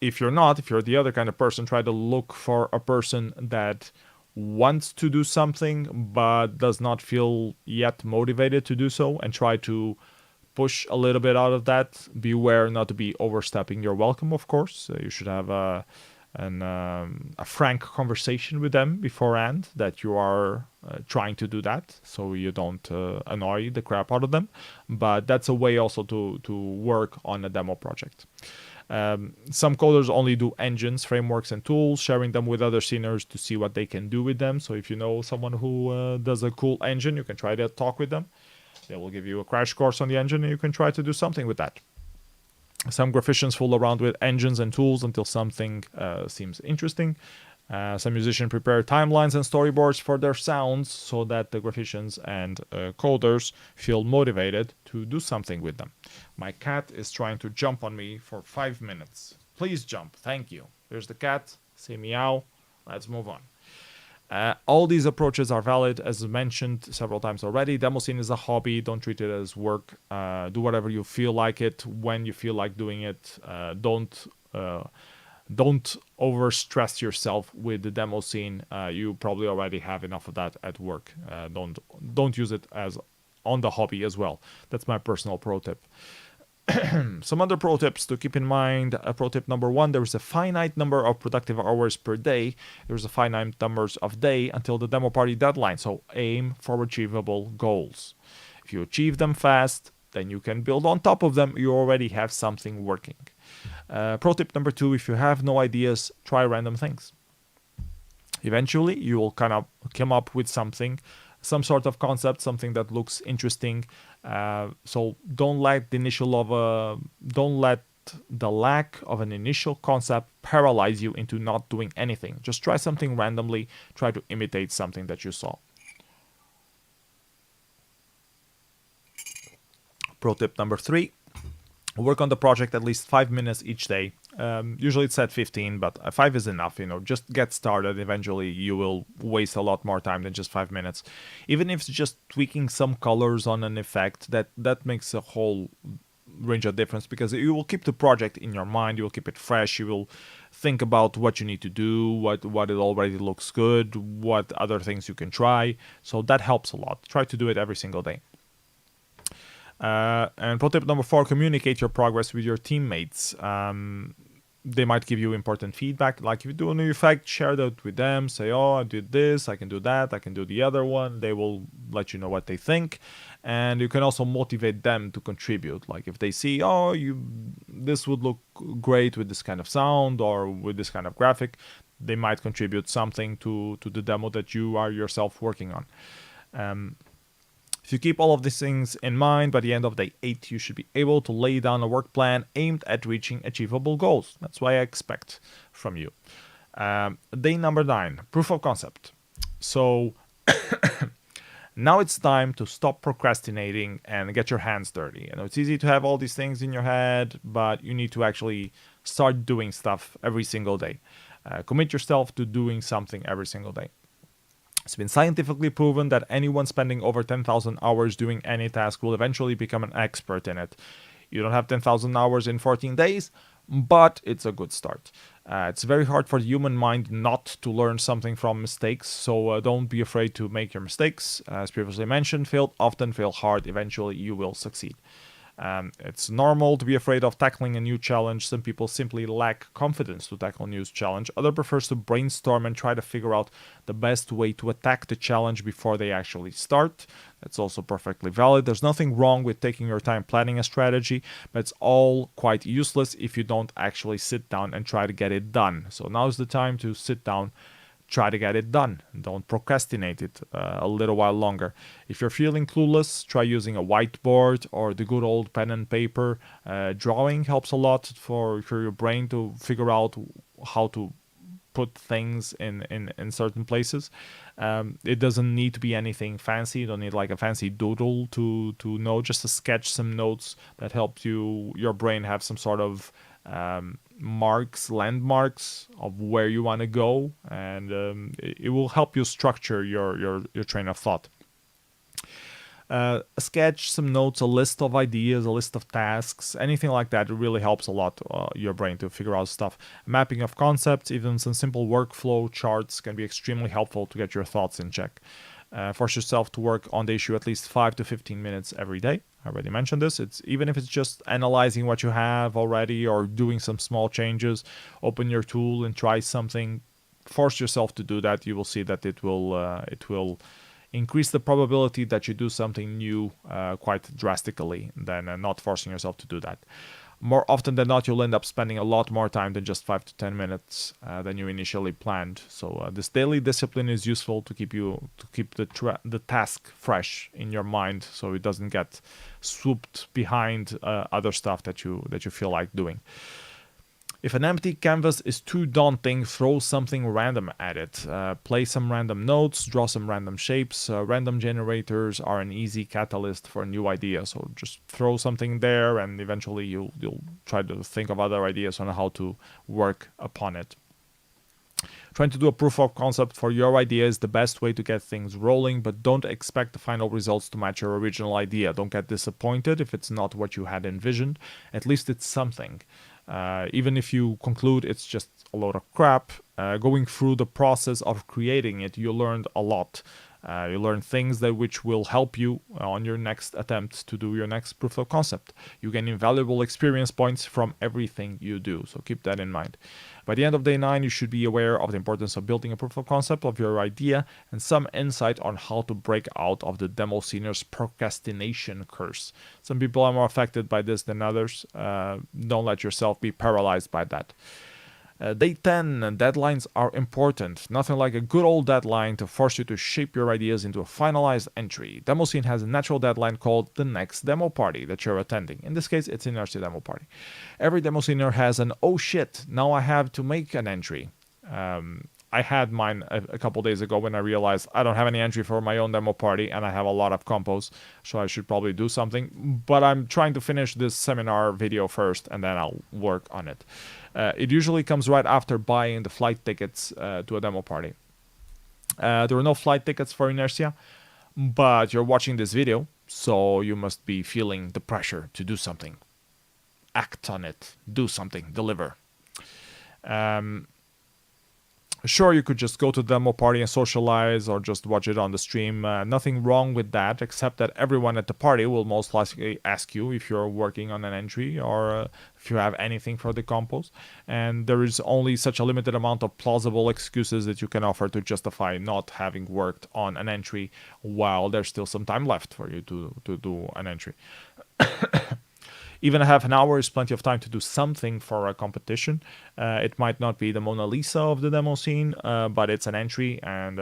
if you're not, if you're the other kind of person, try to look for a person that wants to do something but does not feel yet motivated to do so, and try to push a little bit out of that. Beware not to be overstepping your welcome, of course. You should have a frank conversation with them beforehand that you are trying to do that, so you don't annoy the crap out of them. But that's a way also to work on a demo project. Some coders only do engines, frameworks, and tools, sharing them with other seniors to see what they can do with them. So if you know someone who does a cool engine, you can try to talk with them. They will give you a crash course on the engine, and you can try to do something with that. Some graphicians fool around with engines and tools until something seems interesting. Some musicians prepare timelines and storyboards for their sounds so that the graphicians and coders feel motivated to do something with them. My cat is trying to jump on me for 5 minutes. Please jump. Thank you. Here's the cat. Say meow. Let's move on. All these approaches are valid, as mentioned several times already. Demoscene is a hobby. Don't treat it as work. Do whatever you feel like it, when you feel like doing it. Don't overstress yourself with the Demoscene. You probably already have enough of that at work. Don't use it as on the hobby as well. That's my personal pro tip. Some other pro tips to keep in mind. Pro tip number 1, there is a finite number of productive hours per day. There's a finite numbers of day until the demo party deadline. So aim for achievable goals. If you achieve them fast, then you can build on top of them. You already have something working. Pro tip number 2, if you have no ideas, try random things. Eventually, you will kind of come up with something, some sort of concept, something that looks interesting. So don't let the lack of an initial concept paralyze you into not doing anything. Just try something randomly. Try to imitate something that you saw. Pro tip number 3. Work on the project at least 5 minutes each day. Usually it's at 15, but 5 is enough. Just get started. Eventually you will waste a lot more time than just 5 minutes. Even if it's just tweaking some colors on an effect, that makes a whole range of difference, because you will keep the project in your mind. You will keep it fresh. You will think about what you need to do, what it already looks good, what other things you can try. So that helps a lot. Try to do it every single day. And pro tip number 4, communicate your progress with your teammates. They might give you important feedback. Like if you do a new effect, share that with them. Say, oh, I did this, I can do that, I can do the other one. They will let you know what they think. And you can also motivate them to contribute. Like if they see, this would look great with this kind of sound or with this kind of graphic, they might contribute something to the demo that you are yourself working on. If you keep all of these things in mind, by the end of day 8, you should be able to lay down a work plan aimed at reaching achievable goals. That's what I expect from you. Day number 9, proof of concept. So now it's time to stop procrastinating and get your hands dirty. It's easy to have all these things in your head, but you need to actually start doing stuff every single day. Commit yourself to doing something every single day. It's been scientifically proven that anyone spending over 10,000 hours doing any task will eventually become an expert in it. You don't have 10,000 hours in 14 days, but it's a good start. It's very hard for the human mind not to learn something from mistakes, so don't be afraid to make your mistakes. As previously mentioned, fail often, fail hard. Eventually, you will succeed. It's normal to be afraid of tackling a new challenge. Some people simply lack confidence to tackle a new challenge. Others prefer to brainstorm and try to figure out the best way to attack the challenge before they actually start. That's also perfectly valid. There's nothing wrong with taking your time planning a strategy, but it's all quite useless if you don't actually sit down and try to get it done. So now's the time to sit down, try to get it done. Don't procrastinate it a little while longer. If you're feeling clueless, try using a whiteboard or the good old pen and paper. Drawing helps a lot for your brain to figure out how to put things in certain places. It doesn't need to be anything fancy. You don't need like a fancy doodle to know, just to sketch some notes that help your brain have some sort of landmarks of where you want to go, and it will help you structure your train of thought. A sketch, some notes, a list of ideas, a list of tasks, anything like that. It really helps a lot your brain to figure out stuff. Mapping of concepts, even some simple workflow charts can be extremely helpful to get your thoughts in check. Force yourself to work on the issue at least 5 to 15 minutes every day. I already mentioned this. It's even if it's just analyzing what you have already or doing some small changes. Open your tool and try something. Force yourself to do that. You will see that it will increase the probability that you do something new quite drastically than not forcing yourself to do that. More often than not, you'll end up spending a lot more time than just 5 to 10 minutes than you initially planned. So this daily discipline is useful to keep the task fresh in your mind, so it doesn't get swooped behind other stuff that you feel like doing. If an empty canvas is too daunting, throw something random at it. Play some random notes, draw some random shapes. Random generators are an easy catalyst for a new idea. So just throw something there, and eventually you'll try to think of other ideas on how to work upon it. Trying to do a proof of concept for your idea is the best way to get things rolling, but don't expect the final results to match your original idea. Don't get disappointed if it's not what you had envisioned. At least it's something. Even if you conclude it's just a load of crap, going through the process of creating it, you learned a lot. You learn things which will help you on your next attempt to do your next proof of concept. You gain invaluable experience points from everything you do, so keep that in mind. By the end of day 9, you should be aware of the importance of building a proof of concept of your idea and some insight on how to break out of the Demoscene's procrastination curse. Some people are more affected by this than others. Don't let yourself be paralyzed by that. Day 10, deadlines are important. Nothing like a good old deadline to force you to shape your ideas into a finalized entry. Demoscene has a natural deadline called the next demo party that you're attending. In this case, it's Inertia demo party. Every Demoscener has an, oh shit, now I have to make an entry. I had mine a couple days ago when I realized I don't have any entry for my own demo party and I have a lot of compos, so I should probably do something. But I'm trying to finish this seminar video first and then I'll work on it. It usually comes right after buying the flight tickets to a demo party. There are no flight tickets for Inertia, but you're watching this video, so you must be feeling the pressure to do something. Act on it. Do something. Deliver. Sure, you could just go to the demo party and socialize or just watch it on the stream. Nothing wrong with that, except that everyone at the party will most likely ask you if you're working on an entry or if you have anything for the compos. And there is only such a limited amount of plausible excuses that you can offer to justify not having worked on an entry while there's still some time left for you to do an entry. Even a half an hour is plenty of time to do something for a competition. It might not be the Mona Lisa of the demo scene, but it's an entry, and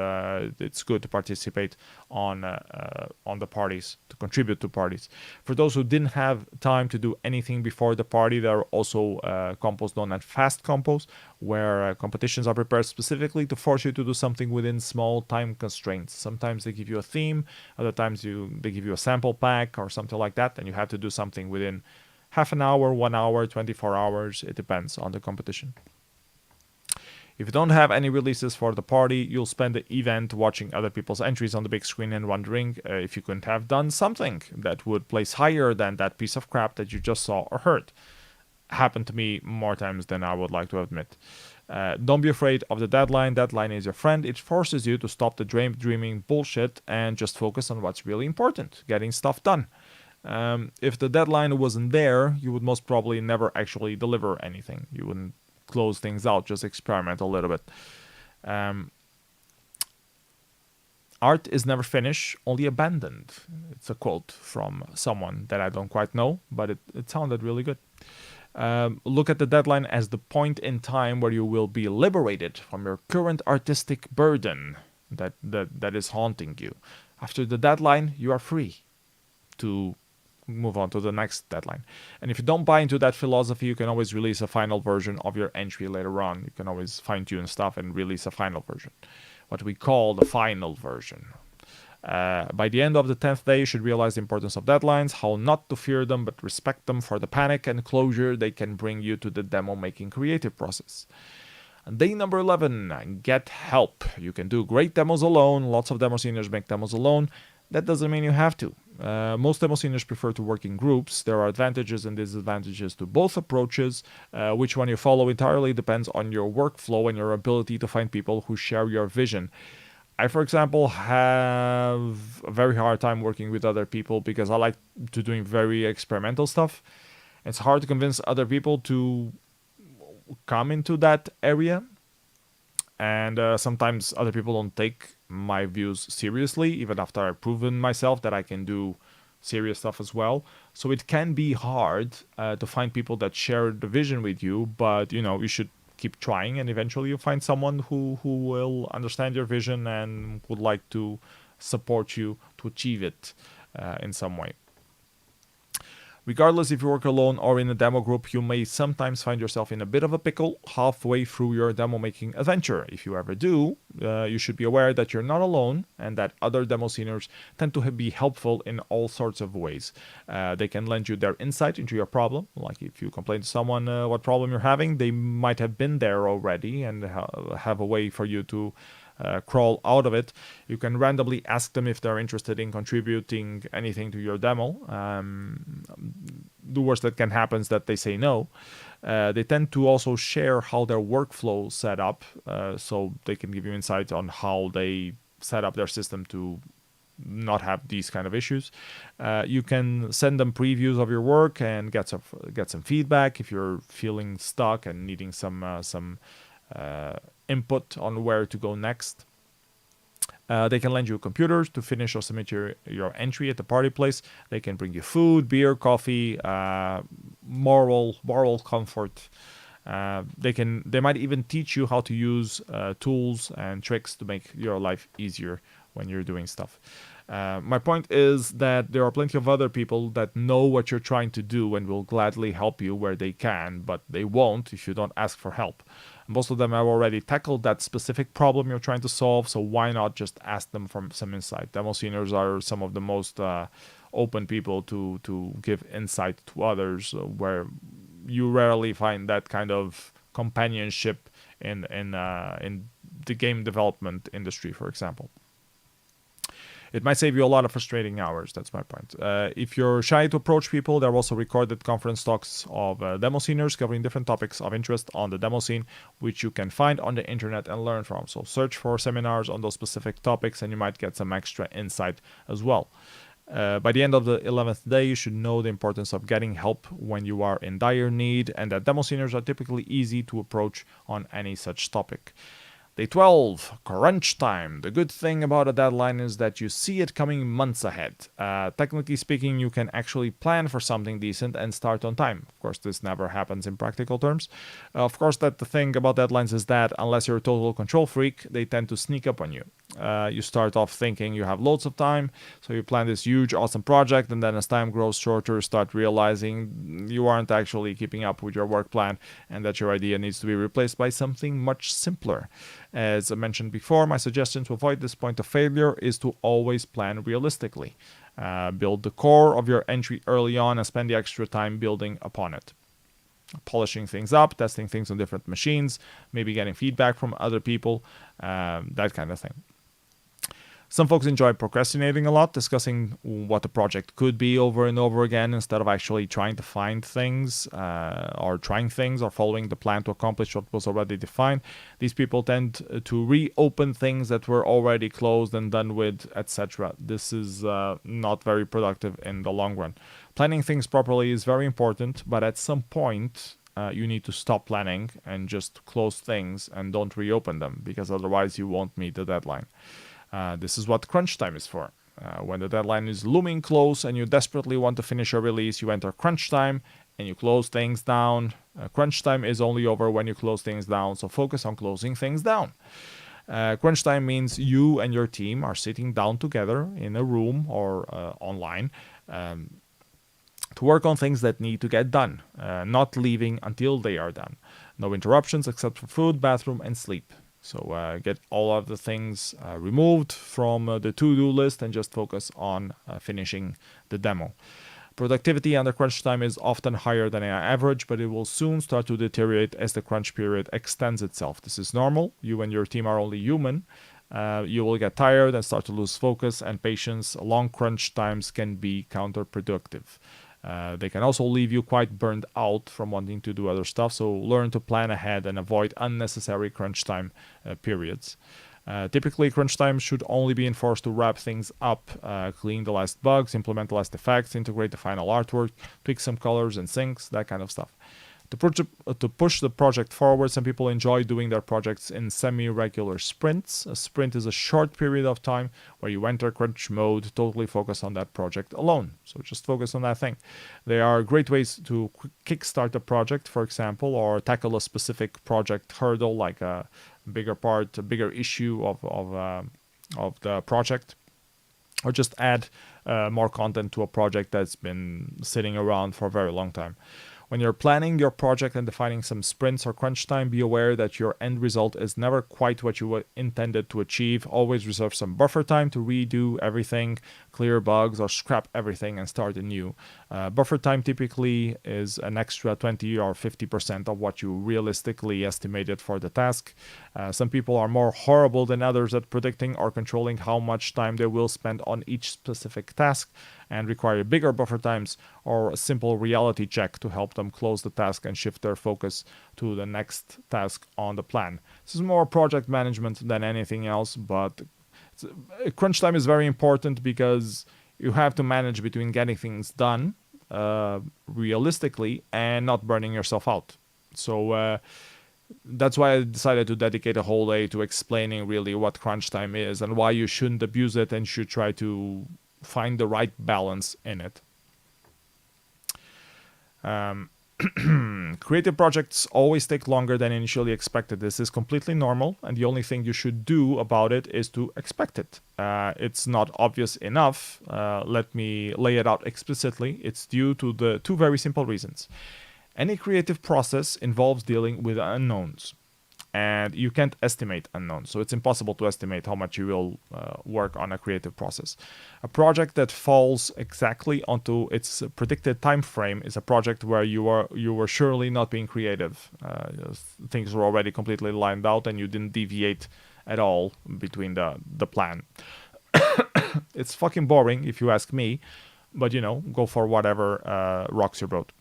it's good to participate on the parties, to contribute to parties. For those who didn't have time to do anything before the party, there are also compos known as fast compos, where competitions are prepared specifically to force you to do something within small time constraints. Sometimes they give you a theme, other times they give you a sample pack or something like that, and you have to do something within half an hour, 1 hour, 24 hours. It depends on the competition. If you don't have any releases for the party, you'll spend the event watching other people's entries on the big screen and wondering if you couldn't have done something that would place higher than that piece of crap that you just saw or heard. Happened to me more times than I would like to admit. Don't be afraid of the deadline. Deadline is your friend. It forces you to stop the dreaming bullshit and just focus on what's really important, getting stuff done. If the deadline wasn't there, you would most probably never actually deliver anything. You wouldn't close things out, just experiment a little bit. Art is never finished, only abandoned. It's a quote from someone that I don't quite know, but it sounded really good. Look at the deadline as the point in time where you will be liberated from your current artistic burden that is haunting you. After the deadline, you are free to move on to the next deadline. And if you don't buy into that philosophy, you can always release a final version of your entry later on. You can always fine-tune stuff and release a final version, what we call the final version. By the end of the 10th day, you should realize the importance of deadlines, how not to fear them, but respect them for the panic and closure they can bring you to the demo-making creative process. And day number 11, get help. You can do great demos alone. Lots of demo seniors make demos alone. That doesn't mean you have to. Most Demosceners prefer to work in groups. There are advantages and disadvantages to both approaches. Which one you follow entirely depends on your workflow and your ability to find people who share your vision. I, for example, have a very hard time working with other people because I like to doing very experimental stuff. It's hard to convince other people to come into that area, and sometimes other people don't take my views seriously, even after I've proven myself that I can do serious stuff as well. So it can be hard to find people that share the vision with you, but you should keep trying, and eventually you'll find someone who will understand your vision and would like to support you to achieve it in some way. Regardless if you work alone or in a demo group, you may sometimes find yourself in a bit of a pickle halfway through your demo making adventure. If you ever do, you should be aware that you're not alone and that other Demosceners tend to be helpful in all sorts of ways. They can lend you their insight into your problem. Like if you complain to someone what problem you're having, they might have been there already and have a way for you to crawl out of it. You can randomly ask them if they're interested in contributing anything to your demo. The worst that can happen is that they say no. They tend to also share how their workflow set up, so they can give you insight on how they set up their system to not have these kind of issues. You can send them previews of your work and get some feedback if you're feeling stuck and needing some input on where to go next. They can lend you computers to finish or submit your entry at the party place. They can bring you food, beer, coffee, moral comfort. They might even teach you how to use tools and tricks to make your life easier when you're doing stuff. My point is that there are plenty of other people that know what you're trying to do and will gladly help you where they can, but they won't if you don't ask for help. Most of them have already tackled that specific problem you're trying to solve, so why not just ask them for some insight? Demosceners are some of the most open people to give insight to others, where you rarely find that kind of companionship in the game development industry, for example. It might save you a lot of frustrating hours. That's my point. If you're shy to approach people, there are also recorded conference talks of Demosceners covering different topics of interest on the Demoscene, which you can find on the internet and learn from. So search for seminars on those specific topics and you might get some extra insight as well. By the end of the 11th day, you should know the importance of getting help when you are in dire need, and that Demosceners are typically easy to approach on any such topic. Day 12, crunch time. The good thing about a deadline is that you see it coming months ahead. Technically speaking, you can actually plan for something decent and start on time. Of course, this never happens in practical terms. Of course, that the thing about deadlines is that unless you're a total control freak, they tend to sneak up on you. You start off thinking you have loads of time, so you plan this huge, awesome project, and then as time grows shorter, you start realizing you aren't actually keeping up with your work plan and that your idea needs to be replaced by something much simpler. As I mentioned before, my suggestion to avoid this point of failure is to always plan realistically. Build the core of your entry early on and spend the extra time building upon it. Polishing things up, testing things on different machines, maybe getting feedback from other people, that kind of thing. Some folks enjoy procrastinating a lot, discussing what the project could be over and over again instead of actually trying to find things or trying things or following the plan to accomplish what was already defined. These people tend to reopen things that were already closed and done with, etc. This is not very productive in the long run. Planning things properly is very important, but at some point you need to stop planning and just close things and don't reopen them, because otherwise you won't meet the deadline. This is what crunch time is for. When the deadline is looming close and you desperately want to finish your release, you enter crunch time and you close things down. Crunch time is only over when you close things down, so focus on closing things down. Crunch time means you and your team are sitting down together in a room or online to work on things that need to get done, not leaving until they are done. No interruptions except for food, bathroom, and sleep. So get all of the things removed from the to-do list and just focus on finishing the demo. Productivity under crunch time is often higher than average, but it will soon start to deteriorate as the crunch period extends itself. This is normal. You and your team are only human. You will get tired and start to lose focus and patience. Long crunch times can be counterproductive. They can also leave you quite burned out from wanting to do other stuff, so learn to plan ahead and avoid unnecessary crunch time periods. Typically, crunch time should only be enforced to wrap things up, clean the last bugs, implement the last effects, integrate the final artwork, tweak some colors and syncs, that kind of stuff. To push the project forward, some people enjoy doing their projects in semi-regular sprints. A sprint is a short period of time where you enter crunch mode, totally focus on that project alone. So just focus on that thing. They are great ways to kickstart a project, for example, or tackle a specific project hurdle, like a bigger issue of the project, or just add more content to a project that's been sitting around for a very long time. When you're planning your project and defining some sprints or crunch time, be aware that your end result is never quite what you intended to achieve. Always reserve some buffer time to redo everything, clear bugs, or scrap everything and start anew. Buffer time typically is an extra 20 or 50% of what you realistically estimated for the task. Some people are more horrible than others at predicting or controlling how much time they will spend on each specific task, and require bigger buffer times or a simple reality check to help them close the task and shift their focus to the next task on the plan. This is more project management than anything else, but crunch time is very important because you have to manage between getting things done realistically and not burning yourself out. So that's why I decided to dedicate a whole day to explaining really what crunch time is and why you shouldn't abuse it and should try to find the right balance in it. Creative projects always take longer than initially expected. This is completely normal, and the only thing you should do about it is to expect it. It's not obvious enough. Let me lay it out explicitly. It's due to the two very simple reasons. Any creative process involves dealing with unknowns, and you can't estimate unknowns. So it's impossible to estimate how much you will work on a creative process. A project that falls exactly onto its predicted time frame is a project where you were surely not being creative. Things were already completely lined out, and you didn't deviate at all between the plan. It's fucking boring if you ask me, but go for whatever rocks your boat.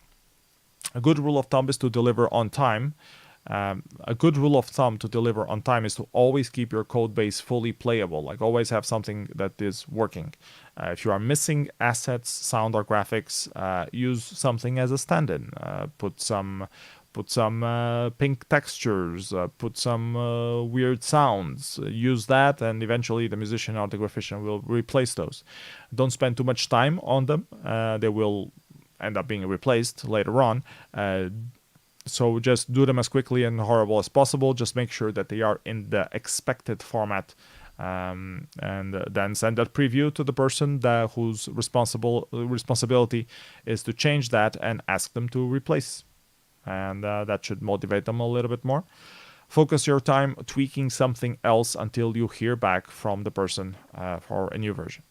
A good rule of thumb is to deliver on time. A good rule of thumb to deliver on time is to always keep your code base fully playable. Like, always have something that is working. If you are missing assets, sound, or graphics, use something as a stand-in. Put some pink textures, put some weird sounds. Use that, and eventually the musician or the graphician will replace those. Don't spend too much time on them. They will end up being replaced later on. So just do them as quickly and horrible as possible. Just make sure that they are in the expected format, and then send that preview to the person whose responsibility is to change that, and ask them to replace. And that should motivate them a little bit more. Focus your time tweaking something else until you hear back from the person for a new version.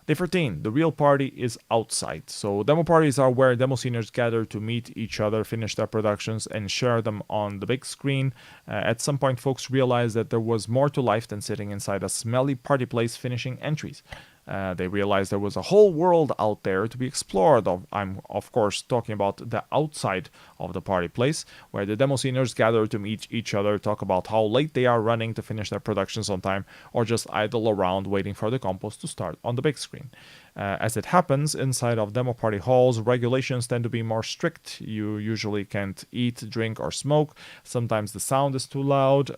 Day 14, the real party is outside. So demo parties are where Demosceners gather to meet each other, finish their productions, and share them on the big screen. At some point, folks realized that there was more to life than sitting inside a smelly party place finishing entries. They realized there was a whole world out there to be explored. I'm, of course, talking about the outside of the party place, where the Demosceners gather to meet each other, talk about how late they are running to finish their productions on time, or just idle around waiting for the compos to start on the big screen. As it happens, inside of demo party halls, regulations tend to be more strict. You usually can't eat, drink, or smoke. Sometimes the sound is too loud.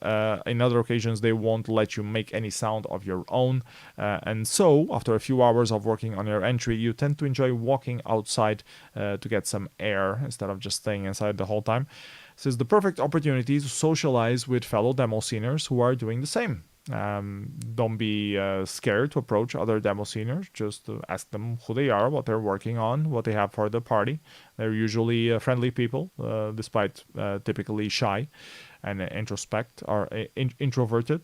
In other occasions, they won't let you make any sound of your own. And so, after a few hours of working on your entry, you tend to enjoy walking outside to get some air instead of just staying inside the whole time. This is the perfect opportunity to socialize with fellow Demosceners who are doing the same. Don't be scared to approach other Demosceners. Just to ask them who they are, what they're working on, what they have for the party. They're usually friendly people, despite typically shy and introverted.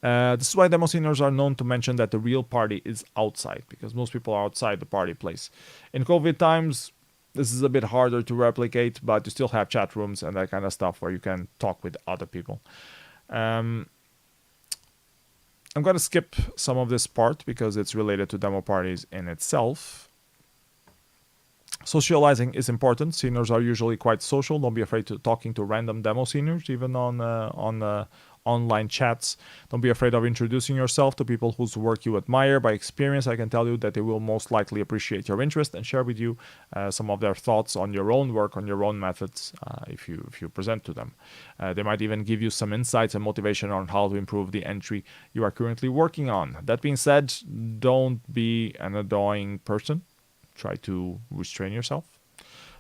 This is why Demosceners are known to mention that the real party is outside, because most people are outside the party place. In COVID times, this is a bit harder to replicate, but you still have chat rooms and that kind of stuff where you can talk with other people. Um, I'm going to skip some of this part because it's related to demo parties in itself. Socializing is important. Seniors are usually quite social. Don't be afraid to talking to random demo seniors, even on online chats. Don't be afraid of introducing yourself to people whose work you admire. By experience, I can tell you that they will most likely appreciate your interest and share with you some of their thoughts on your own work, on your own methods, if you present to them. They might even give you some insights and motivation on how to improve the entry you are currently working on. That being said, don't be an annoying person. Try to restrain yourself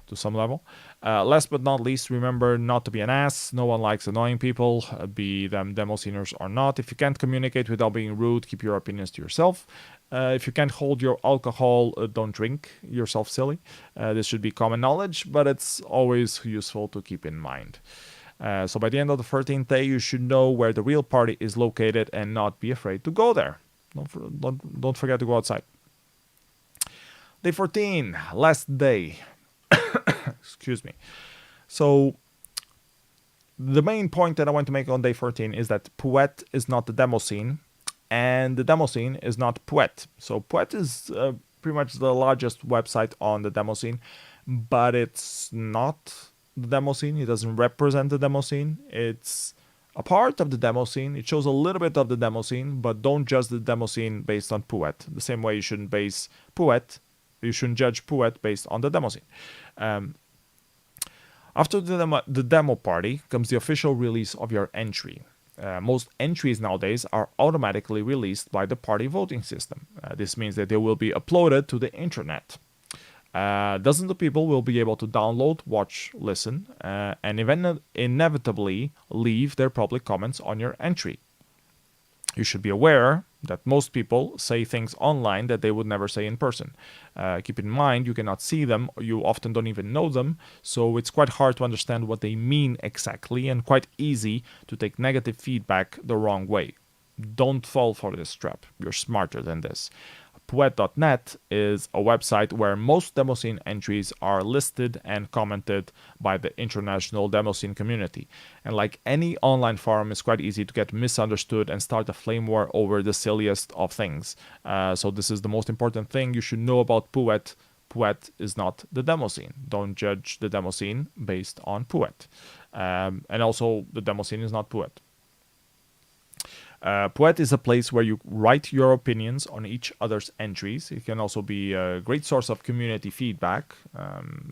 to some level. Last but not least, remember not to be an ass. No one likes annoying people, be them demo seniors or not. If you can't communicate without being rude, keep your opinions to yourself. If you can't hold your alcohol, don't drink yourself silly. This should be common knowledge, but it's always useful to keep in mind. So by the end of the 13th day, you should know where the real party is located and not be afraid to go there. Don't forget to go outside. Day 14, last day. Excuse me. So, the main point that I want to make on day 14 is that Poet is not the Demoscene, and the Demoscene is not Poet. So, Poet is pretty much the largest website on the Demoscene, but it's not the Demoscene. It doesn't represent the Demoscene. It's a part of the Demoscene. It shows a little bit of the Demoscene, but don't judge the Demoscene based on Poet. The same way you shouldn't judge Poet based on the Demoscene. After the demo party comes the official release of your entry. Most entries nowadays are automatically released by the party voting system. This means that they will be uploaded to the internet. Dozens of people will be able to download, watch, listen, and inevitably leave their public comments on your entry. You should be aware that most people say things online that they would never say in person. Keep in mind, you cannot see them, you often don't even know them, so it's quite hard to understand what they mean exactly and quite easy to take negative feedback the wrong way. Don't fall for this trap. You're smarter than this. Poet.net is a website where most Demoscene entries are listed and commented by the international Demoscene community. And like any online forum, it's quite easy to get misunderstood and start a flame war over the silliest of things. So this is the most important thing you should know about Poet. Poet is not the Demoscene. Don't judge the Demoscene based on Poet. And also, the Demoscene is not Poet. Poet is a place where you write your opinions on each other's entries. It can also be a great source of community feedback.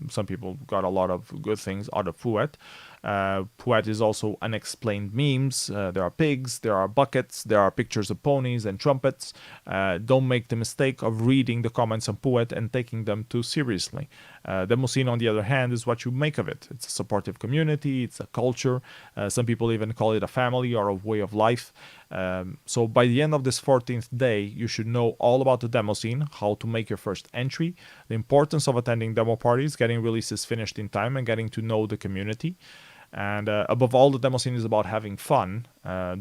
Some people got a lot of good things out of Poet. Poet is also unexplained memes. There are pigs, there are buckets, there are pictures of ponies and trumpets. Don't make the mistake of reading the comments on Poet and taking them too seriously. Demoscene, on the other hand, is what you make of it. It's a supportive community, it's a culture. Some people even call it a family or a way of life. So by the end of this 14th day, you should know all about the Demoscene, how to make your first entry, the importance of attending demo parties, getting releases finished in time, and getting to know the community. And above all, the Demoscene is about having fun,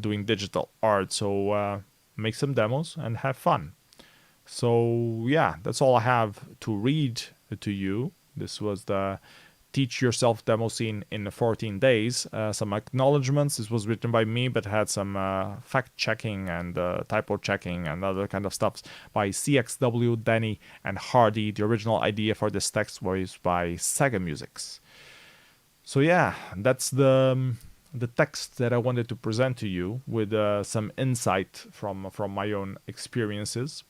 doing digital art. So make some demos and have fun. So yeah, that's all I have to read to you. This was the Teach Yourself Demoscene in 14 days. Some acknowledgements. This was written by me, but had some fact checking and typo checking and other kind of stuff by CXW, Danny, and Hardy. The original idea for this text was by Sega Musics. So yeah, that's the text that I wanted to present to you with some insight from my own experiences.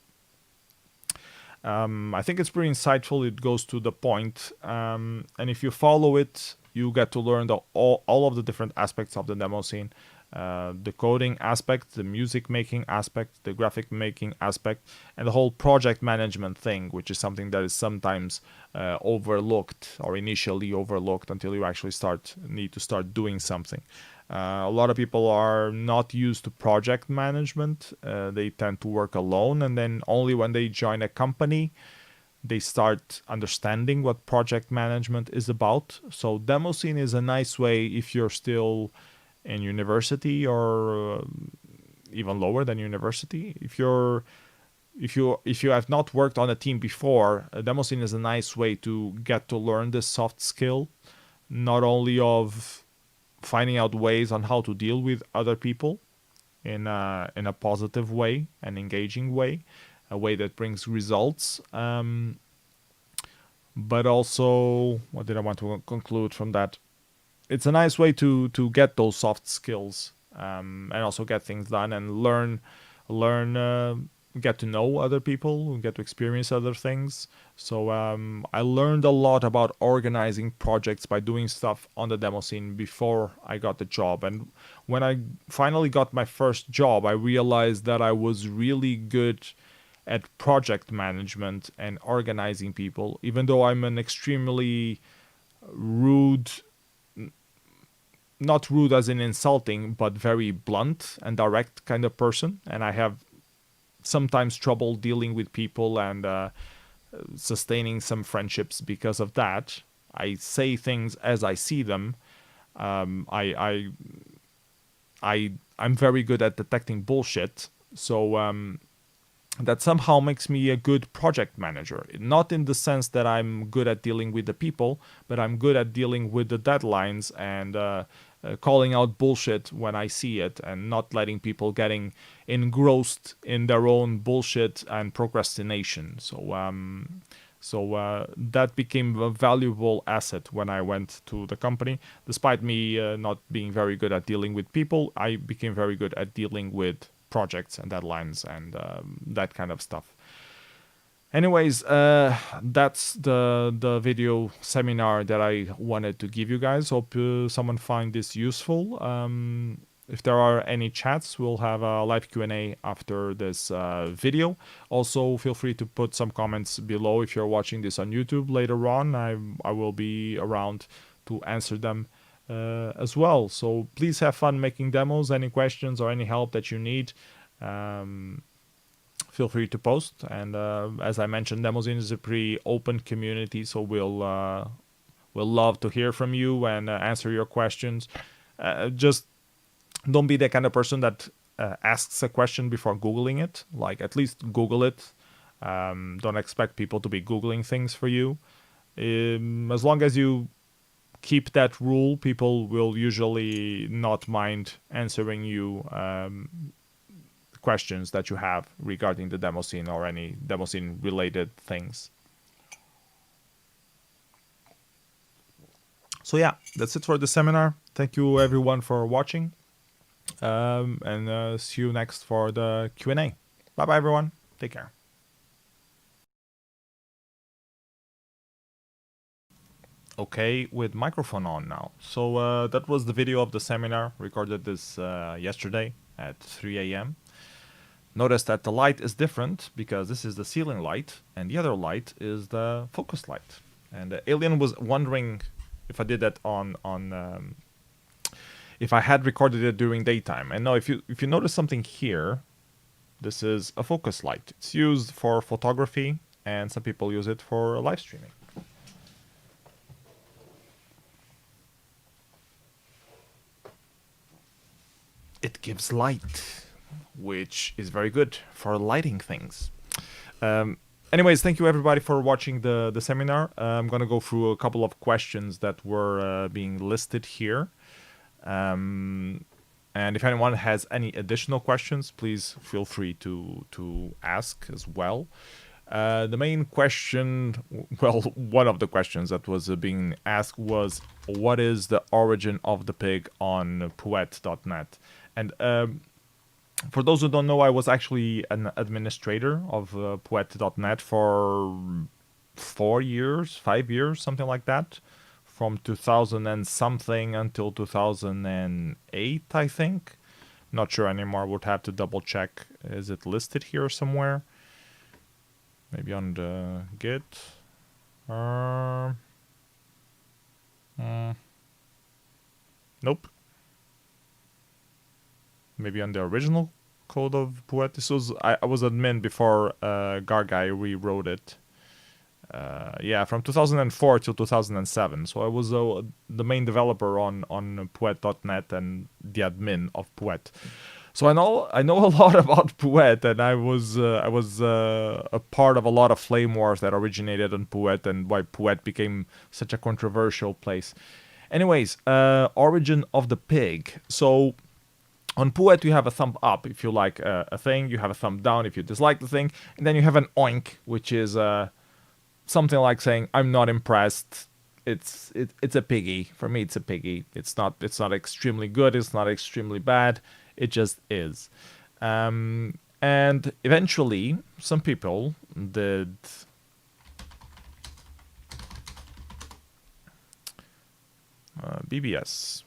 I think it's pretty insightful. It goes to the point, and if you follow it, you get to learn all of the different aspects of the Demoscene. The coding aspect, the music making aspect, the graphic making aspect, and the whole project management thing, which is something that is sometimes overlooked or initially overlooked until you actually need to start doing something. A lot of people are not used to project management. They tend to work alone, and then only when they join a company, they start understanding what project management is about. So Demoscene is a nice way if you're still in university or even lower than university. If you have not worked on a team before, Demoscene is a nice way to get to learn this soft skill, not only of finding out ways on how to deal with other people in a positive way, an engaging way, a way that brings results. But also, what did I want to conclude from that? It's a nice way to get those soft skills, and also get things done and learn, get to know other people, get to experience other things. So I learned a lot about organizing projects by doing stuff on the demo scene before I got the job. And when I finally got my first job, I realized that I was really good at project management and organizing people, even though I'm an extremely rude, not rude as in insulting, but very blunt and direct kind of person. And I have sometimes trouble dealing with people and sustaining some friendships because of that. I say things as I see them. I'm very good at detecting bullshit. So that somehow makes me a good project manager. Not in the sense that I'm good at dealing with the people, but I'm good at dealing with the deadlines and calling out bullshit when I see it, and not letting people getting engrossed in their own bullshit and procrastination. So that became a valuable asset when I went to the company. Despite me not being very good at dealing with people, I became very good at dealing with projects and deadlines and that kind of stuff. Anyways, that's the video seminar that I wanted to give you guys. Hope someone find this useful. If there are any chats, we'll have a live Q&A after this video. Also, feel free to put some comments below if you're watching this on YouTube later on. I will be around to answer them as well. So please have fun making demos. Any questions or any help that you need, feel free to post. And as I mentioned, Demoscene is a pretty open community, so we'll love to hear from you and answer your questions. Just don't be the kind of person that asks a question before Googling it. Like, at least Google it. Don't expect people to be Googling things for you. As long as you keep that rule, people will usually not mind answering you questions that you have regarding the demo scene or any demo scene related things. So yeah, that's it for the seminar. Thank you everyone for watching, and see you next for the Q&A. Bye bye everyone, take care. Okay, with microphone on now. So that was the video of the seminar. Recorded this yesterday at 3 a.m. Notice that the light is different because this is the ceiling light and the other light is the focus light. And Alien was wondering if I did that on if I had recorded it during daytime. And now if you notice something here, this is a focus light. It's used for photography and some people use it for live streaming. It gives light, which is very good for lighting things. Anyways, thank you everybody for watching the seminar. I'm gonna go through a couple of questions that were being listed here. And if anyone has any additional questions, please feel free to ask as well. The main question, well, one of the questions that was being asked was, what is the origin of the pig on Poet.net? And for those who don't know, I was actually an administrator of Poet.net for 5 years, something like that. From 2000 and something until 2008, I think. Not sure anymore, would have to double check. Is it listed here somewhere? Maybe on the Git. Nope. Maybe on the original code of Poet. This was I was admin before Garguy rewrote it. Yeah, from 2004 till 2007. So I was the main developer on Poet.net and the admin of Poet. So I know a lot about Poet, and I was a part of a lot of flame wars that originated on Poet, and why Poet became such a controversial place. Anyways, origin of the pig. So on Poet, you have a thumb up if you like a thing, you have a thumb down if you dislike the thing, and then you have an oink, which is something like saying, I'm not impressed. It's a piggy. For me, it's a piggy. It's not extremely good, it's not extremely bad, it just is. And eventually, some people did BBS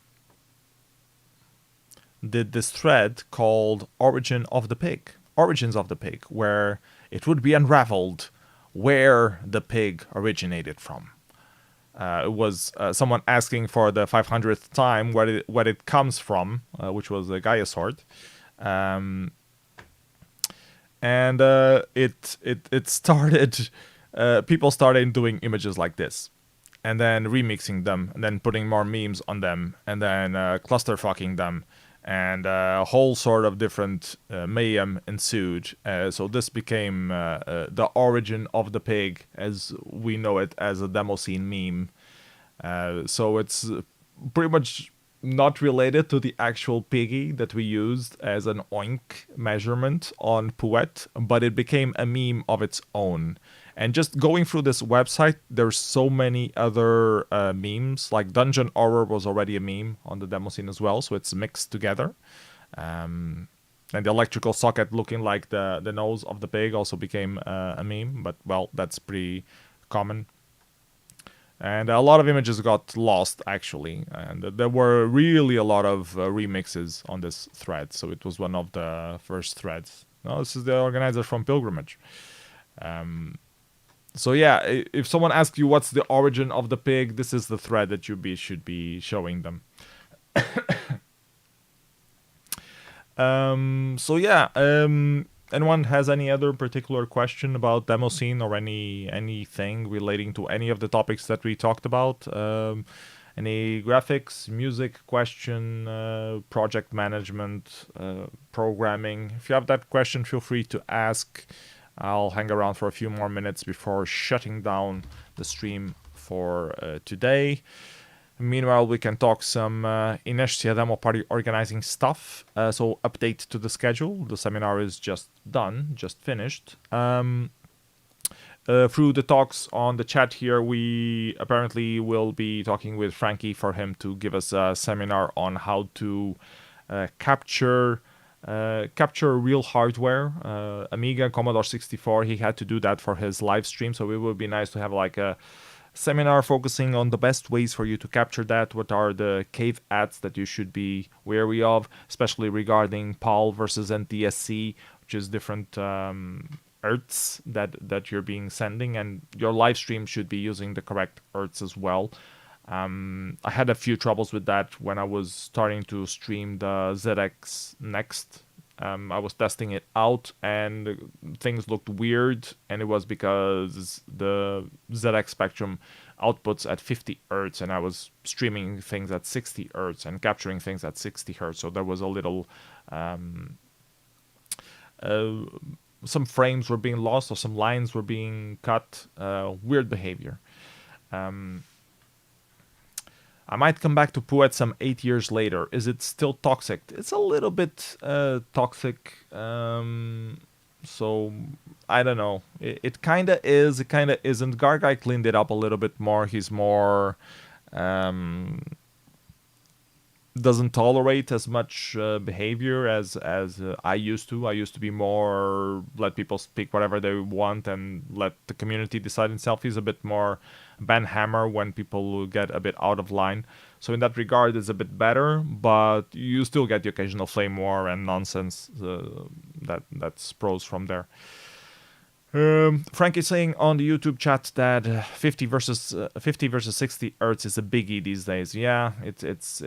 did this thread called Origins of the Pig, where it would be unraveled where the pig originated from. It was someone asking for the 500th time where it comes from, which was a Gaia sword. And it started, people started doing images like this, and then remixing them, and then putting more memes on them, and then clusterfucking them, and a whole sort of different mayhem ensued. So this became the origin of the pig as we know it as a Demoscene meme. So it's pretty much not related to the actual piggy that we used as an oink measurement on Poet, but it became a meme of its own. And just going through this website, there's so many other memes. Like Dungeon Horror was already a meme on the Demoscene as well, so it's mixed together. And the electrical socket looking like the nose of the pig also became a meme, but well, that's pretty common. And a lot of images got lost, actually. And there were really a lot of remixes on this thread, so it was one of the first threads. No, this is the organizer from Pilgrimage. So yeah, if someone asks you what's the origin of the pig, this is the thread that you should be showing them. So yeah, anyone has any other particular question about Demoscene or anything relating to any of the topics that we talked about? Any graphics, music question, project management, programming? If you have that question, feel free to ask. I'll hang around for a few more minutes before shutting down the stream for today. Meanwhile, we can talk some Inertia demo party organizing stuff. So update to the schedule. The seminar is just done, just finished. Through the talks on the chat here, we apparently will be talking with Frankie for him to give us a seminar on how to capture real hardware, Amiga, Commodore 64. He had to do that for his live stream, so it would be nice to have like a seminar focusing on the best ways for you to capture that. What are the caveats that you should be wary of, especially regarding PAL versus NTSC, which is different Hertz that you're being sending, and your live stream should be using the correct Hertz as well. I had a few troubles with that when I was starting to stream the ZX Next. I was testing it out and things looked weird, and it was because the ZX Spectrum outputs at 50 Hz and I was streaming things at 60 Hz and capturing things at 60 Hz. So there was a little some frames were being lost or some lines were being cut. Weird behavior. I might come back to Poet some 8 years later. Is it still toxic? It's a little bit toxic. So, I don't know. It kind of is, it kind of isn't. Garguy cleaned it up a little bit more. He's more... doesn't tolerate as much behavior as I used to. I used to be more let people speak whatever they want and let the community decide itself. He's a bit more banhammer when people get a bit out of line. So in that regard, it's a bit better, but you still get the occasional flame war and nonsense that's pros from there. Frank is saying on the YouTube chat that 50 versus 60 Hertz is a biggie these days. Yeah, it's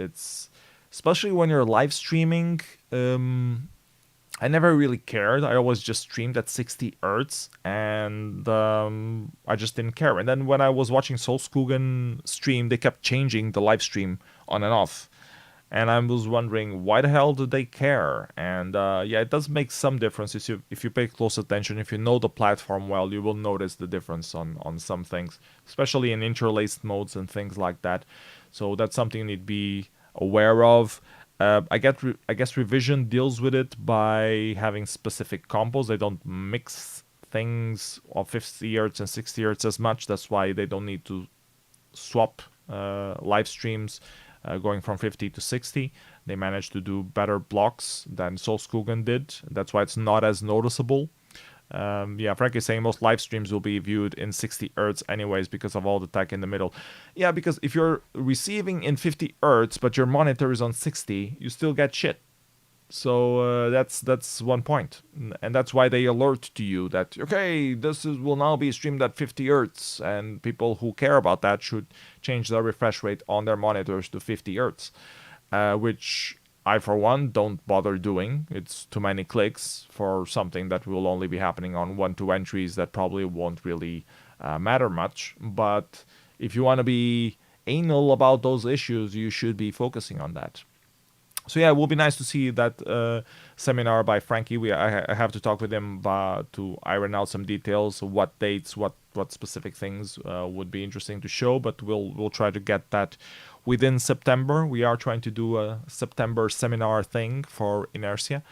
especially when you're live streaming. I never really cared. I always just streamed at 60 Hertz, and I just didn't care. And then when I was watching Solskugen stream, they kept changing the live stream on and off. And I was wondering, why the hell do they care? And yeah, it does make some difference if you pay close attention. If you know the platform well, you will notice the difference on some things, especially in interlaced modes and things like that. So that's something you need to be aware of. I guess Revision deals with it by having specific combos. They don't mix things of 50 Hz and 60 Hz as much. That's why they don't need to swap live streams going from 50 to 60. They managed to do better blocks than Solskjaer did. That's why it's not as noticeable. Yeah, frankly saying, most live streams will be viewed in 60 Hz anyways because of all the tech in the middle. Yeah, because if you're receiving in 50 Hz but your monitor is on 60, you still get shit. So that's one point, and that's why they alert to you that okay, will now be streamed at 50 Hz, and people who care about that should change their refresh rate on their monitors to 50 Hz, which I for one don't bother doing. It's too many clicks for something that will only be happening on 1-2 entries that probably won't really matter much. But if you want to be anal about those issues, you should be focusing on that. So yeah, it will be nice to see that seminar by Frankie. I have to talk with him to iron out some details, what dates, what specific things would be interesting to show. But we'll try to get that within September. We are trying to do a September seminar thing for Inertia.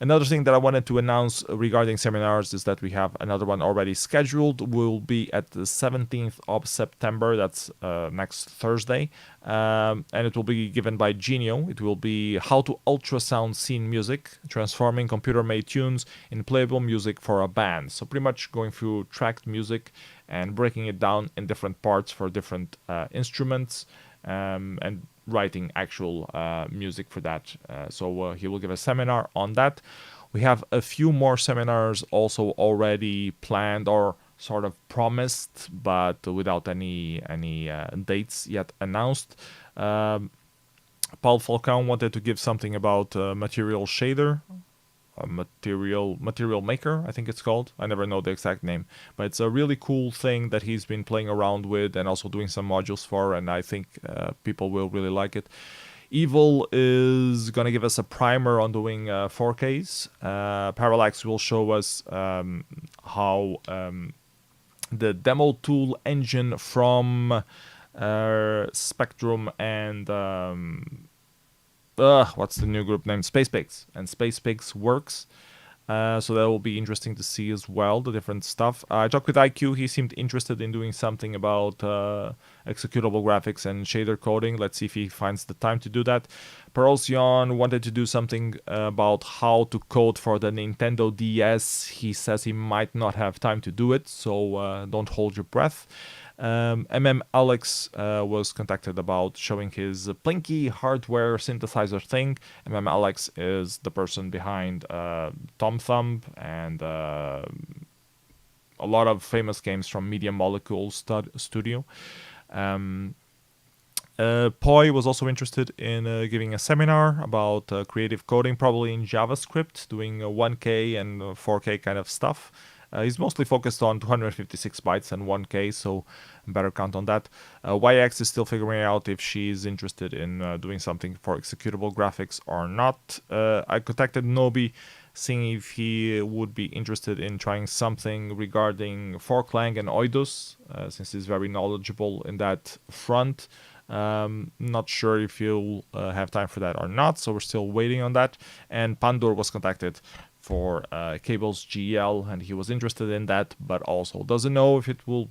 Another thing that I wanted to announce regarding seminars is that we have another one already scheduled. Will be at the 17th of September. That's next Thursday. And it will be given by Genio. It will be how to ultrasound scene music, transforming computer-made tunes in playable music for a band. So pretty much going through tracked music and breaking it down in different parts for different instruments. And writing actual music for that. So he will give a seminar on that. We have a few more seminars also already planned or sort of promised, but without any dates yet announced. Paul Falcão wanted to give something about material shader. Material Maker, I think it's called. I never know the exact name, but it's a really cool thing that he's been playing around with and also doing some modules for, and I think people will really like it. Evil is gonna give us a primer on doing 4Ks. Parallax will show us how the demo tool engine from Spectrum and what's the new group name? SpacePix. And SpacePix works. So that will be interesting to see as well, the different stuff. I talked with IQ. He seemed interested in doing something about executable graphics and shader coding. Let's see if he finds the time to do that. Perolsion wanted to do something about how to code for the Nintendo DS. He says he might not have time to do it, so don't hold your breath. Alex was contacted about showing his Plinky hardware synthesizer thing. Alex is the person behind Tom Thumb and a lot of famous games from Media Molecule Studio. Poi was also interested in giving a seminar about creative coding, probably in JavaScript, doing 1K and 4K kind of stuff. He's mostly focused on 256 bytes and 1K, so better count on that. YX is still figuring out if she's interested in doing something for executable graphics or not. I contacted Nobi, seeing if he would be interested in trying something regarding Forklang and Oidus, since he's very knowledgeable in that front. Not sure if he'll have time for that or not, so we're still waiting on that. And Pandur was contacted for Cables GL, and he was interested in that, but also doesn't know if it will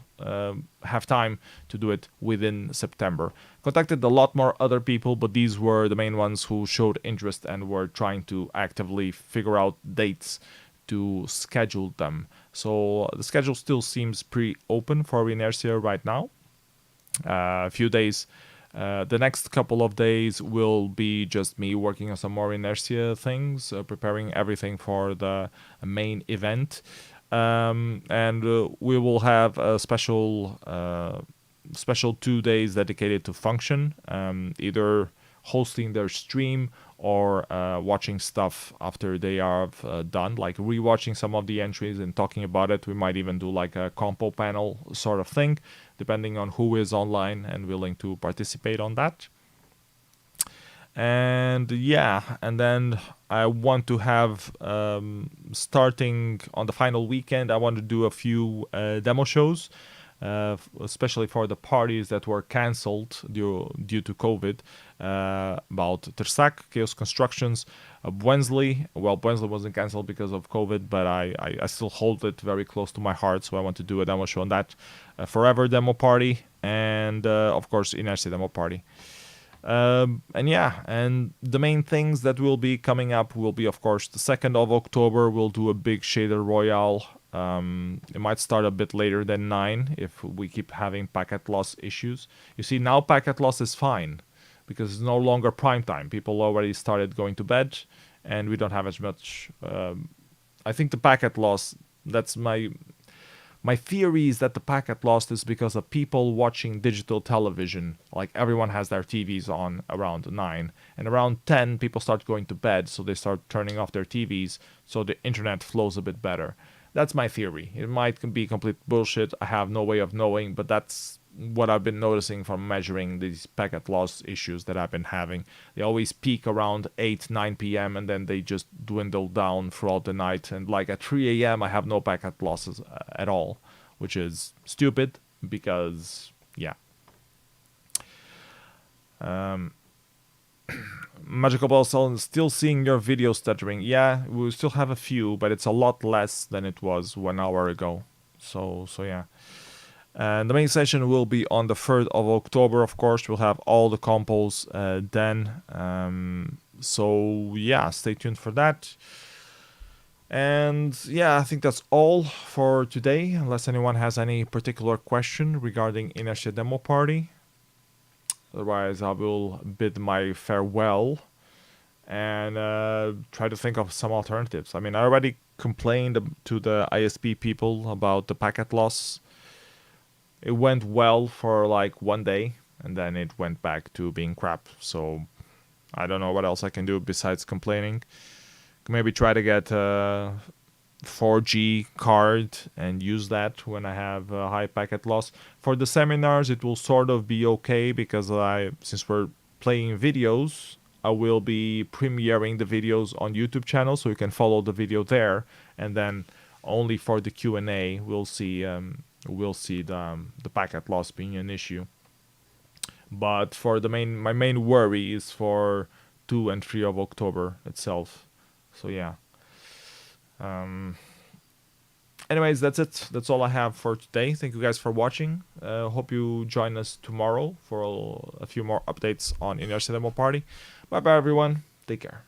have time to do it within September. Contacted a lot more other people, but these were the main ones who showed interest and were trying to actively figure out dates to schedule them. So the schedule still seems pretty open for Inertia right now. A few days. The next couple of days will be just me working on some more Inertia things, preparing everything for the main event. And we will have a special 2 days dedicated to Function, either hosting their stream or watching stuff after they are done, like rewatching some of the entries and talking about it. We might even do like a compo panel sort of thing, depending on who is online and willing to participate on that. And yeah, and then I want to have starting on the final weekend, I want to do a few demo shows, especially for the parties that were cancelled due to COVID, about Tersac, Chaos Constructions, Bwensley. Well, Bwensley wasn't cancelled because of COVID, but I still hold it very close to my heart, so I want to do a demo show on that. Forever demo party, and of course Inertia demo party. And yeah, and the main things that will be coming up will be, of course, the 2nd of October, we'll do a big Shader Royale. It might start a bit later than 9 if we keep having packet loss issues. You see, now packet loss is fine because it's no longer prime time. People already started going to bed and we don't have as much. I think the packet loss, that's my theory is that the packet loss is because of people watching digital television. Like everyone has their TVs on around 9. And around 10, people start going to bed, so they start turning off their TVs, so the internet flows a bit better. That's my theory. It might be complete bullshit. I have no way of knowing, but that's what I've been noticing from measuring these packet loss issues that I've been having. They always peak around 8, 9 p.m. and then they just dwindle down throughout the night. And like at 3 a.m. I have no packet losses at all, which is stupid because, yeah. Magical Ball still seeing your video stuttering. Yeah, we still have a few, but it's a lot less than it was 1 hour ago. So yeah. And the main session will be on the 3rd of October, of course. We'll have all the compos then. So yeah, stay tuned for that. And yeah, I think that's all for today, unless anyone has any particular question regarding Inertia Demo Party. Otherwise, I will bid my farewell and try to think of some alternatives. I mean, I already complained to the ISP people about the packet loss. It went well for like 1 day, and then it went back to being crap. So I don't know what else I can do besides complaining. Maybe try to get a 4G card and use that when I have a high packet loss. For the seminars, it will sort of be okay because since we're playing videos, I will be premiering the videos on YouTube channel, so you can follow the video there, and then only for the Q&A we'll see the packet loss being an issue. But for my main worry is for 2 and 3 of October itself. So yeah. Anyways, that's it. That's all I have for today. Thank you guys for watching. Hope you join us tomorrow for a few more updates on Inertia Demo Party. Bye bye everyone. Take care.